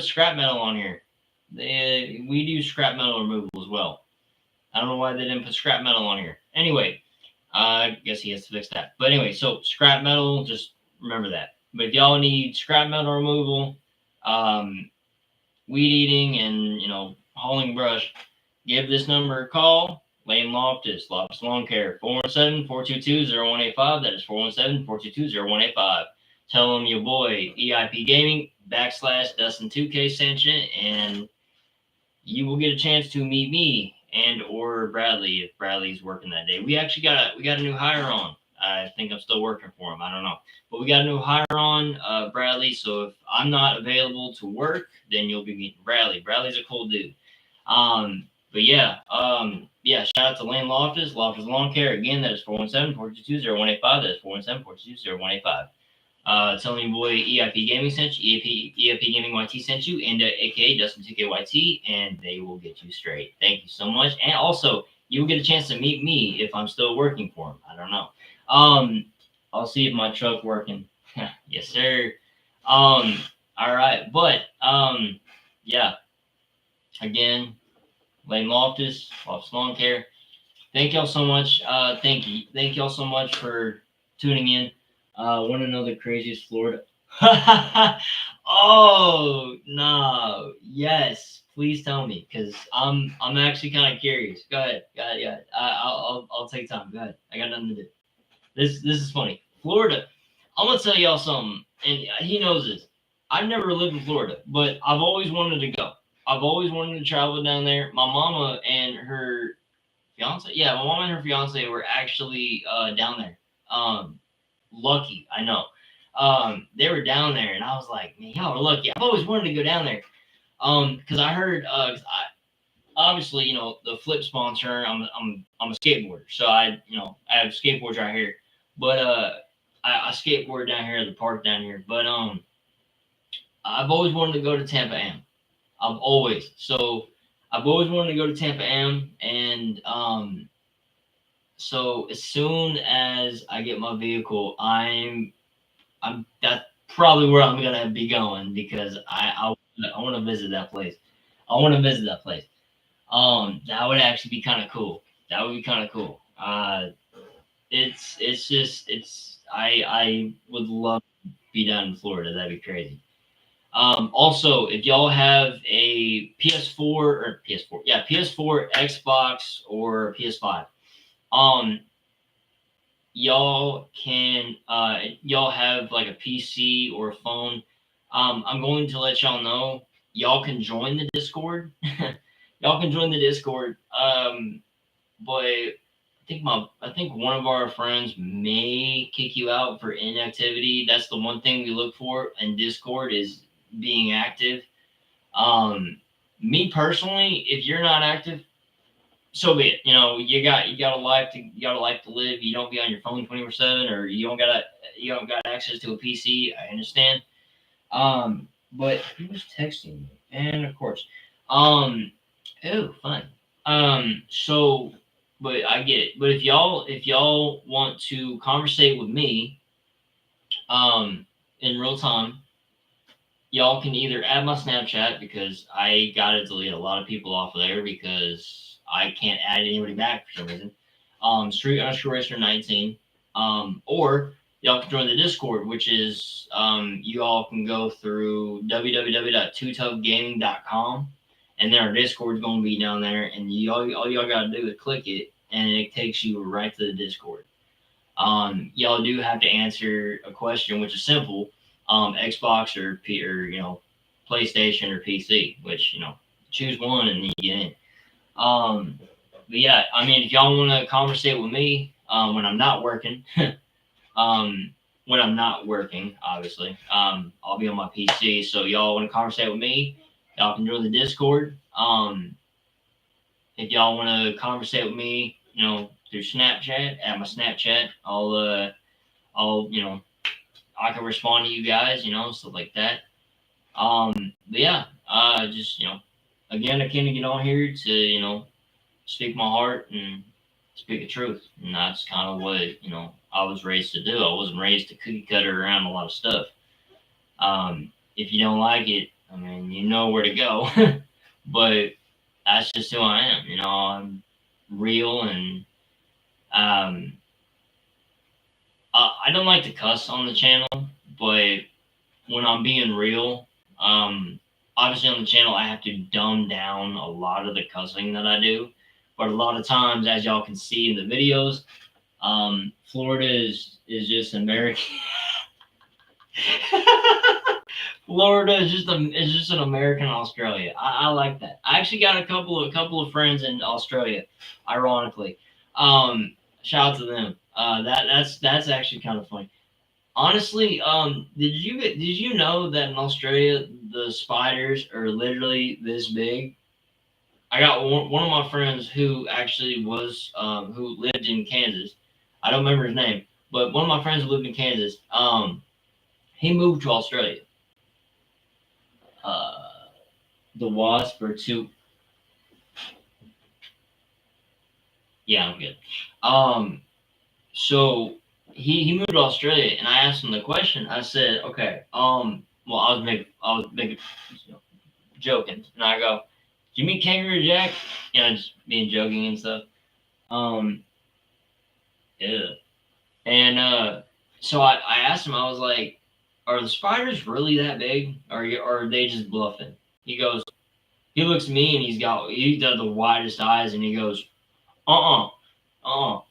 [SPEAKER 1] scrap metal on here. We do scrap metal removal as well. I don't know why they didn't put scrap metal on here. Anyway, I guess he has to fix that. But anyway, so scrap metal, just remember that. But if y'all need scrap metal removal, weed eating, and hauling brush, give this number a call. Lane Loftus Lawn Care, 417-422-0185. That is 417-422-0185. Tell them your boy EIP Gaming /Dustin2K sent you, and you will get a chance to meet me and or Bradley if Bradley's working that day. We actually got a new hire on. I think I'm still working for him. I don't know, but we got a new hire on, Bradley. So if I'm not available to work, then you'll be meeting Bradley. Bradley's a cool dude. But yeah, shout out to Lane Loftus Lawn Care. Again, that is 417-422-0185. That is 417-422-0185. Tell me boy EIP Gaming sent you, EIP Gaming YT sent you, and aka Dustin2KYT, and they will get you straight. Thank you so much. And also, you'll get a chance to meet me if I'm still working for them. I don't know. I'll see if my truck's working. Yes, sir. All right, but yeah. Again, Lane Loftus Lawn Care. Thank y'all so much. Thank y'all so much for tuning in. Want to know the craziest Florida? Oh no! Yes, please tell me, because I'm actually kind of curious. Go ahead. I'll take time. Go ahead. I got nothing to do. This is funny. Florida. I'm gonna tell y'all something, and he knows this. I've never lived in Florida, but I've always wanted to go. I've always wanted to travel down there. My mama and her fiance, my mama and her fiance were actually down there. Lucky, I know. They were down there, and I was like, man, y'all are lucky. I've always wanted to go down there. Because I heard, obviously, the flip sponsor. I'm a skateboarder, so I have skateboards right here. But I skateboard down here at the park down here. But I've always wanted to go to Tampa Am. I've always wanted to go to Tampa Am, and so as soon as I get my vehicle, that's probably where I'm gonna be going, because I want to visit that place. That would actually be kind of cool. That would be kind of cool. I would love to be down in Florida. That'd be crazy. Also, if y'all have a PS4, Xbox, or PS5, y'all can y'all have like a PC or a phone. I'm going to let y'all know, y'all can join the Discord. Y'all can join the Discord. But think one of our friends may kick you out for inactivity. That's the one thing we look for in Discord is being active. Me personally, if you're not active, so be it. You know, you got a life to live. You don't be on your phone 24/7, or you don't got access to a PC. I understand. But he was texting me, and of course, oh, fun. So, but I get it. But if y'all want to conversate with me, in real time, y'all can either add my Snapchat because I gotta delete a lot of people off of there because I can't add anybody back for some reason. Street_racer19. Or y'all can join the Discord, which is you all can go through www.TUFFGAMING.com, and then our Discord's gonna be down there, and all y'all gotta do is click it, and it takes you right to the Discord. Y'all do have to answer a question, which is simple. Xbox or PlayStation or PC, which choose one and you get in. But yeah, I mean, if y'all want to conversate with me when I'm not working, obviously, I'll be on my PC. So y'all want to conversate with me, y'all can join the Discord. If y'all want to conversate with me, through Snapchat, at my Snapchat, I can respond to you guys, stuff like that. But yeah, just again, I came to get on here to speak my heart and speak the truth, and that's kind of what I was raised to do. I wasn't raised to cookie cutter around a lot of stuff. If you don't like it, I mean, you know where to go. But that's just who I am. I'm real, and I don't like to cuss on the channel, but when I'm being real, obviously on the channel I have to dumb down a lot of the cussing that I do. But a lot of times, as y'all can see in the videos, Florida is just American. Florida is just an American Australia. I like that. I actually got a couple of friends in Australia, ironically. Shout out to them. That's actually kind of funny. Honestly, did you know that in Australia the spiders are literally this big? I got one of my friends who actually was who lived in Kansas. I don't remember his name, but one of my friends who lived in Kansas. He moved to Australia. The wasp are too. Yeah, I'm good. So he moved to Australia, and I asked him the question. I said, okay, well, I was making joking, and I go, "Do you mean Kangaroo Jack?" Just being joking and stuff. Yeah. And so I asked him. I was like, "Are the spiders really that big, or are they just bluffing?" He goes. He looks at me, and he's got the widest eyes, and he goes, I'll go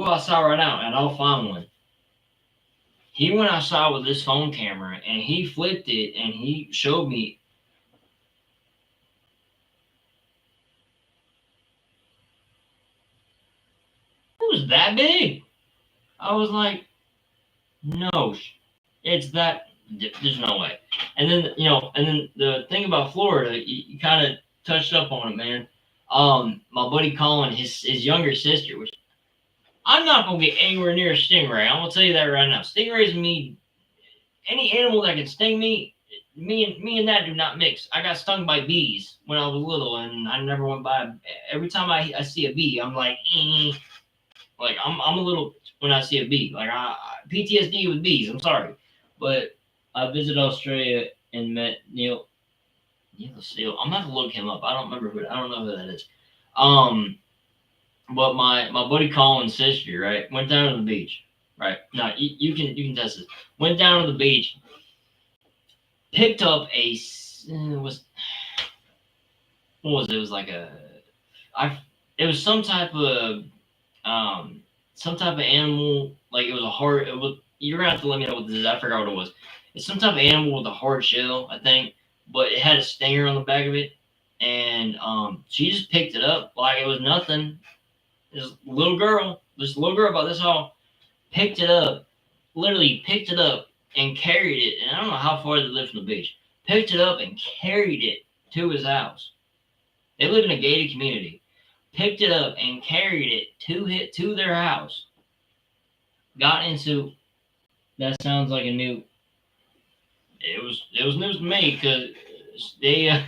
[SPEAKER 1] outside right now, and I'll find one." He went outside with his phone camera, and he flipped it, and he showed me. It was that big. I was like, no, it's that. There's no way. And then the thing about Florida, you kind of touched up on it, man. My buddy Colin, his younger sister, which I'm not gonna get anywhere near a stingray. I'm gonna tell you that right now. Stingrays mean any animal that can sting me. Me and that do not mix. I got stung by bees when I was little, and I never went by. Every time I see a bee, I'm like, like I'm a little when I see a bee. Like PTSD with bees. I'm sorry, but I visited Australia and met Neil Seal. I'm gonna have to look him up. I don't know who that is. But my buddy Colin's sister, right, went down to the beach. Right now, you can test this. Went down to the beach, picked up what was it? It was like it was some type of animal. Like it was a hard. You're gonna have to let me know what this is. I forgot what it was. It's some type of animal with a hard shell, I think, but it had a stinger on the back of it, and she just picked it up like it was nothing. this little girl about this tall, picked it up, literally picked it up and carried it. And I don't know how far they lived from the beach. Picked it up and carried it to his house. They live in a gated community. Picked it up and carried it to their house. Got into. That sounds like a new. It was news to me because they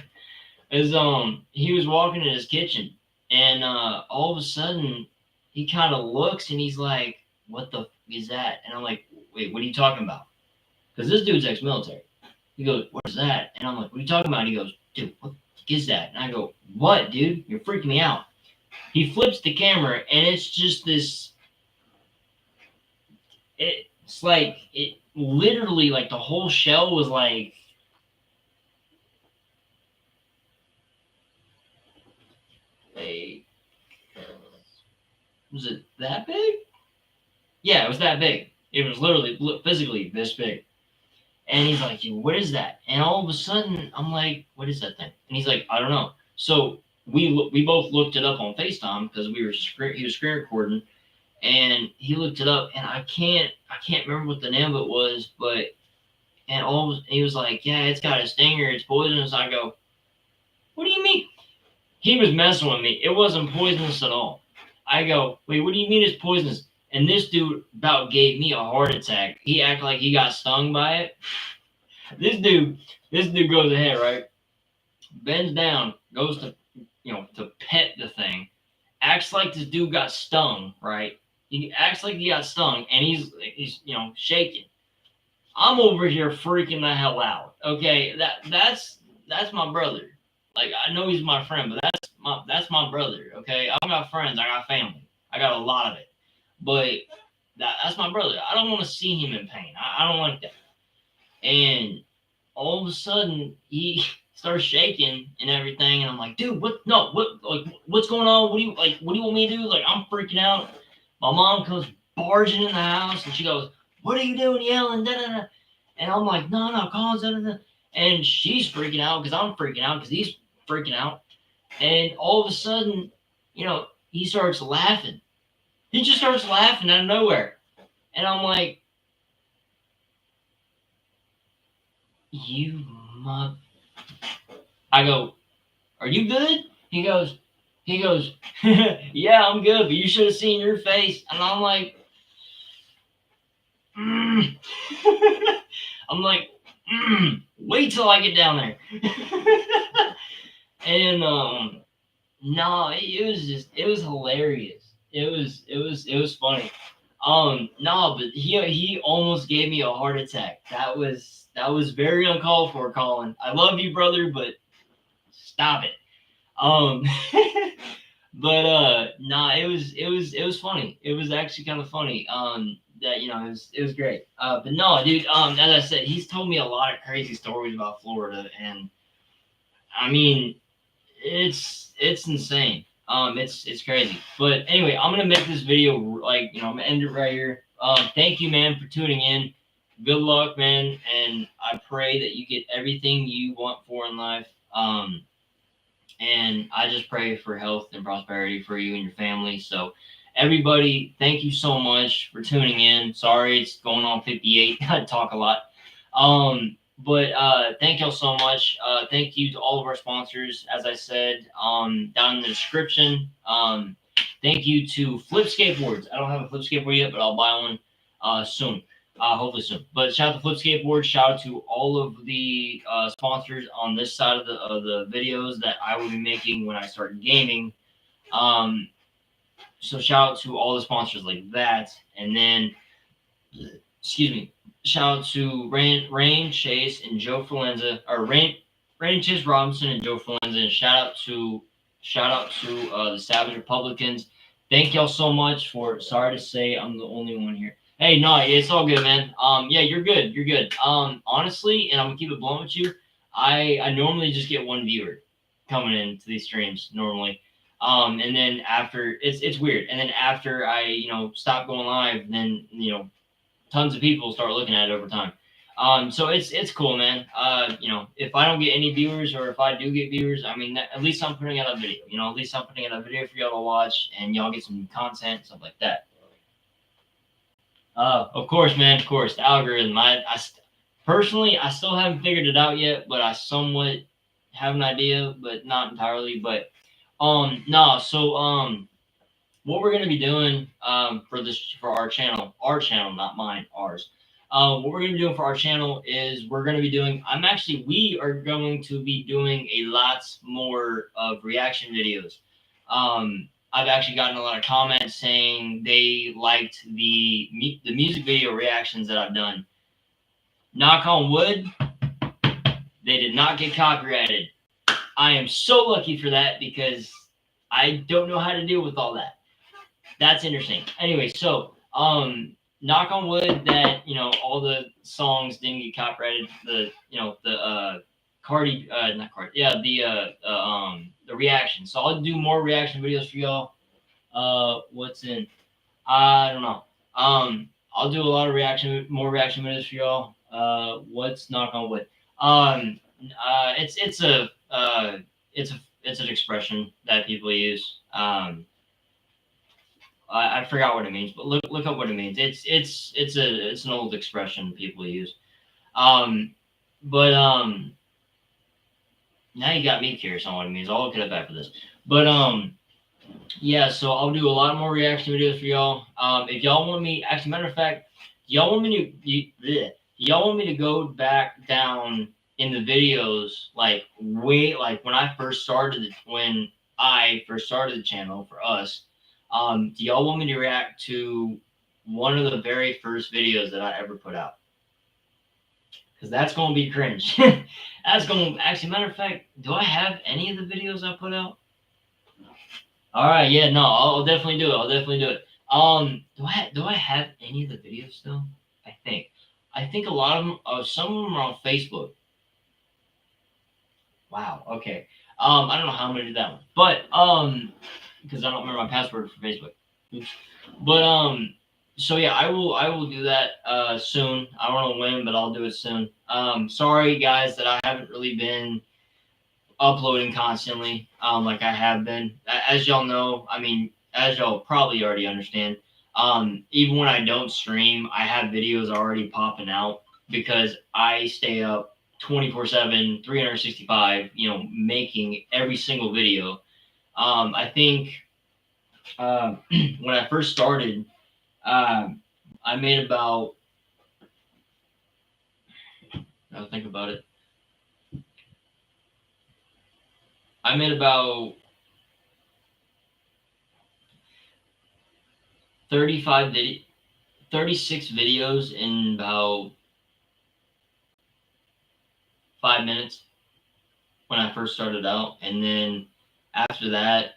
[SPEAKER 1] he was walking in his kitchen and all of a sudden he kind of looks and he's like, "What the is that?" And I'm like, "Wait, what are you talking about?" Because this dude's ex-military. He goes, "What is that?" And I'm like, "What are you talking about?" And he goes, "Dude, what is that?" And I go, "What, dude? You're freaking me out." He flips the camera and it's just this. It's like it literally like the whole shell was like. Was it that big? Yeah, it was that big. It was literally physically this big. And he's like, "What is that?" And all of a sudden, I'm like, "What is that thing?" And he's like, "I don't know." So we both looked it up on FaceTime because he was screen recording, and he looked it up, and I can't remember what the name of it was, but he was like, "Yeah, it's got a stinger, it's poisonous." I go, "What do you mean?" He was messing with me. It wasn't poisonous at all. I go, "Wait, what do you mean it's poisonous?" And this dude about gave me a heart attack. He acted like he got stung by it. This dude goes ahead, right? Bends down, goes to to pet the thing. Acts like this dude got stung, right? He acts like he got stung, and he's shaking. I'm over here freaking the hell out. Okay, that's my brother. Like I know he's my friend, but that's my brother. Okay, I got friends, I got family, I got a lot of it, but that's my brother. I don't want to see him in pain. I don't like that. And all of a sudden he starts shaking and everything, and I'm like, "Dude, what? No, what? Like, what's going on? What do you like? What do you want me to do?" Like, I'm freaking out. My mom comes barging in the house, and she goes, "What are you doing, yelling?" Da, da, da. And I'm like, "No, no, calm down." Da, da. And she's freaking out because I'm freaking out because he's freaking out. And all of a sudden, he starts laughing. He just starts laughing out of nowhere, and I'm like, "You mother." I go, "Are you good?" He goes, "Yeah, I'm good, but you should have seen your face." And I'm like, mm. I'm like, wait till I get down there. And no, it was hilarious. It was funny. No, but he almost gave me a heart attack. That was very uncalled for, Colin. I love you, brother, but stop it. Um, but nah, it was funny. It was actually kind of funny. That it was great. But no, dude. As I said, he's told me a lot of crazy stories about Florida, and I mean, it's insane. It's crazy. But anyway, I'm gonna make this video like I'm gonna end it right here. Thank you, man, for tuning in. Good luck, man, and I pray that you get everything you want for in life. And I just pray for health and prosperity for you and your family. So, everybody, thank you so much for tuning in. Sorry, it's going on 58. I talk a lot. But thank y'all so much. Thank you to all of our sponsors, as I said, down in the description. Thank you to Flip Skateboards. I don't have a Flip Skateboard yet, but I'll buy one soon. Hopefully soon. But shout out to Flip Skateboard. Shout out to all of the sponsors on this side of the videos that I will be making when I start gaming. So shout out to all the sponsors like that. And then, excuse me, shout out to Rain Chase and Joe Forlenza, or Rain Chase Robinson and Joe Forlenza. And shout out to the Savage Republicans. Thank y'all so much for. Sorry to say I'm the only one here. Hey, no, it's all good, man. Yeah, you're good. You're good. Honestly, and I'm gonna keep it blunt with you. I normally just get one viewer coming into these streams normally. And then after it's weird. And then after I stop going live, then tons of people start looking at it over time. So it's cool, man. You know, if I don't get any viewers or if I do get viewers, I mean, at least I'm putting out a video. You know, at least I'm putting out a video for y'all to watch and y'all get some content, stuff like that. Of course, man. Of course, the algorithm. Personally, I still haven't figured it out yet, but I somewhat have an idea, but not entirely. But no. So what we're gonna be doing for our channel, not mine, ours. What we're gonna be doing for our channel is we're gonna be doing. We are going to be doing a lot more of reaction videos. I've actually gotten a lot of comments saying they liked the music video reactions that I've done. Knock on wood, they did not get copyrighted. I am so lucky for that because I don't know how to deal with all that. That's interesting. Anyway, so knock on wood that all the songs didn't get copyrighted. Cardi, not Cardi, yeah, the reaction. So I'll do more reaction videos for y'all. What's in? I don't know. I'll do a lot of more reaction videos for y'all. What's knock on wood? It's an expression that people use. I forgot what it means, but look up what it means. It's an old expression people use. But now you got me curious on what it means. I'll look it up after this. But yeah, so I'll do a lot more reaction videos for y'all. If y'all want me, actually, matter of fact, y'all want me to go back down in the videos like when I first started the channel for us. Do y'all want me to react to one of the very first videos that I ever put out? Because that's going to be cringe. That's going to actually, matter of fact, do I have any of the videos I put out? All right, yeah, no, I'll definitely do it. Do I have any of the videos still? I think a lot of them, some of them are on Facebook. Wow. Okay. I don't know how I'm gonna do that one, but because I don't remember my password for Facebook. Oops. But so yeah, I will do that soon. I don't know when, but I'll do it soon. Sorry guys that I haven't really been uploading constantly, like I have been. As y'all know, I mean, as y'all probably already understand, even when I don't stream, I have videos already popping out because I stay up 24/7, 365, making every single video. I think when I first started, I made about, I'll think about it. I made about 36 videos in about 5 minutes when I first started out. And then after that,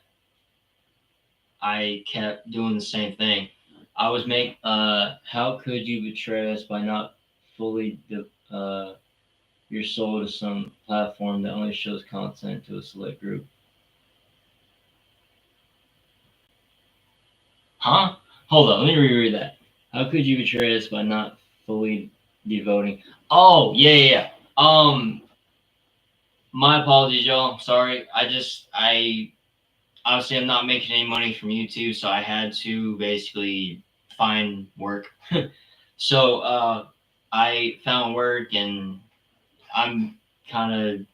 [SPEAKER 1] I kept doing the same thing. I was how could you betray us by not fully your soul to some platform that only shows content to a select group? Huh? Hold on, let me reread that. How could you betray us by not fully devoting? Oh, yeah. My apologies, y'all. Sorry. Obviously I'm not making any money from YouTube, so I had to basically find work. So I found work and I'm kind of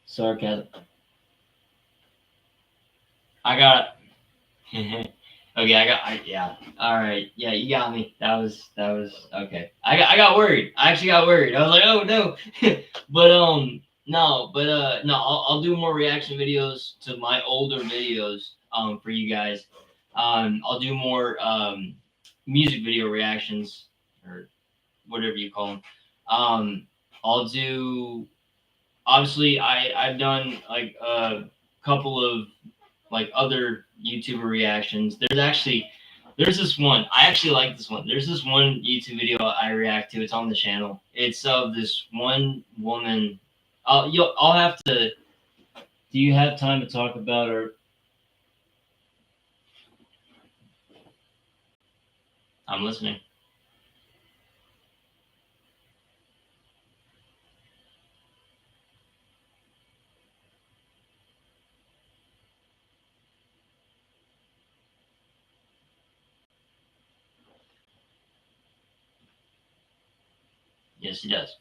[SPEAKER 1] sarcasm. I got okay. Yeah. All right. Yeah, you got me. That was okay. I got worried. I actually got worried. I was like, oh no. But no. I'll do more reaction videos to my older videos for you guys. I'll do more music video reactions or whatever you call them. I'll do. Obviously, I've done like a couple of like other YouTuber reactions. There's this one. I actually like this one. There's this one YouTube video I react to. It's on the channel. It's of this one woman. I'll have to. Do you have time to talk about her? I'm listening. Yes, he does.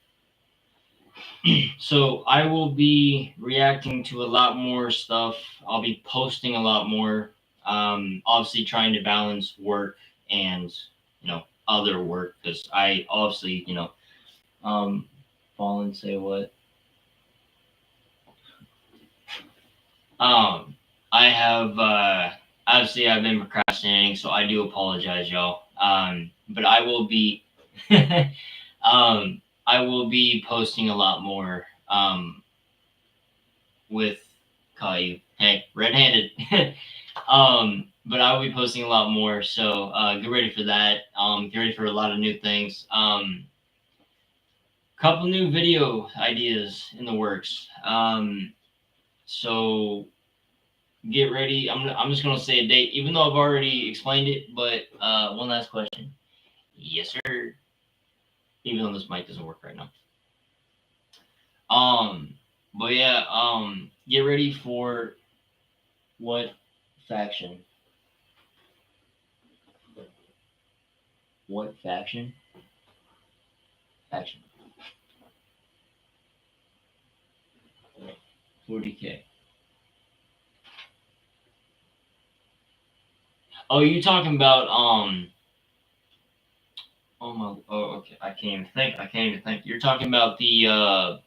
[SPEAKER 1] So I will be reacting to a lot more stuff. I'll be posting a lot more. Obviously trying to balance work and other work, because I obviously Fallen say what? I have obviously I've been procrastinating, so I do apologize, y'all. But I will be I will be posting a lot more with Caillou. Hey, red-handed. But I will be posting a lot more, so get ready for that. Get ready for a lot of new things. Couple new video ideas in the works. So get ready. I'm just gonna say a date, even though I've already explained it. But one last question. Yes, sir. Even though this mic doesn't work right now. But yeah. Get ready for what faction? What faction? Faction. 40K. Oh, you talking about Oh my. Oh, okay. I can't even think. I can't even think. You're talking about the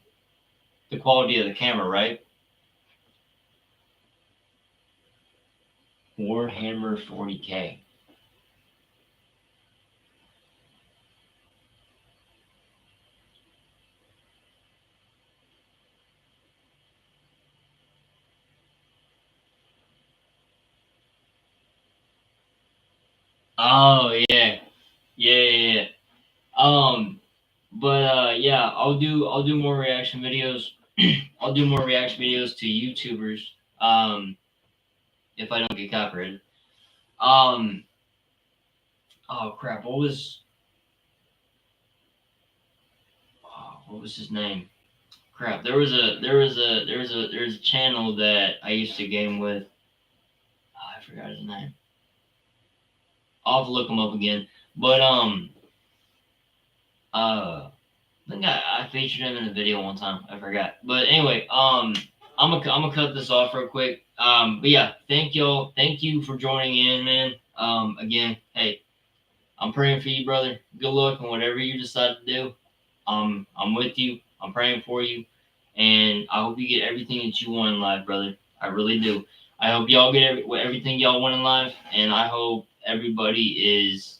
[SPEAKER 1] quality of the camera, right? Warhammer 40K. Oh yeah, yeah. But yeah, I'll do more reaction videos. I'll do more reaction videos to YouTubers. If I don't get copyrighted. Um, oh crap, what was his name? Crap, there was a channel that I used to game with. Oh, I forgot his name. I'll have to look him up again. But I think I featured him in a video one time. I forgot. But anyway, I'm gonna cut this off real quick. But yeah, thank y'all. Thank you for joining in, man. Again, hey, I'm praying for you, brother. Good luck on whatever you decide to do. I'm with you. I'm praying for you, and I hope you get everything that you want in life, brother. I really do. I hope y'all get everything y'all want in life, and I hope everybody is,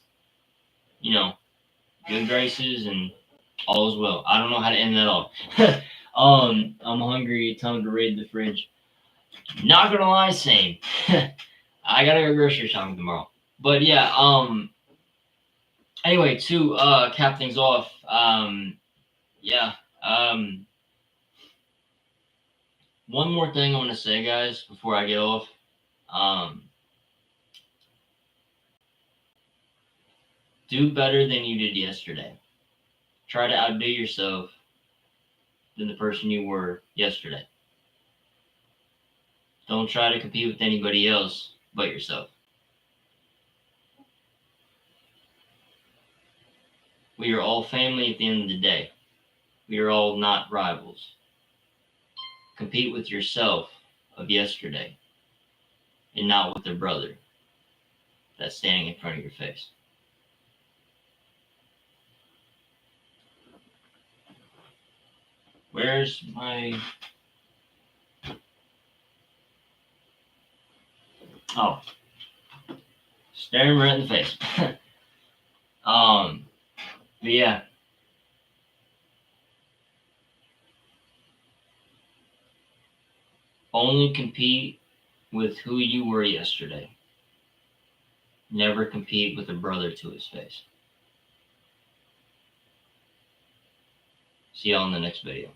[SPEAKER 1] good graces and all is well. I don't know how to end that off. I'm hungry. Time to raid the fridge. Not gonna lie, same. I gotta go grocery shopping tomorrow. But yeah. Anyway, to cap things off. Yeah. One more thing I want to say, guys, before I get off. Do better than you did yesterday. Try to outdo yourself than the person you were yesterday. Don't try to compete with anybody else but yourself. We are all family at the end of the day. We are all not rivals. Compete with yourself of yesterday and not with the brother that's standing in front of your face. Where's my... Oh. Staring right in the face. But yeah. Only compete with who you were yesterday. Never compete with a brother to his face. See y'all in the next video.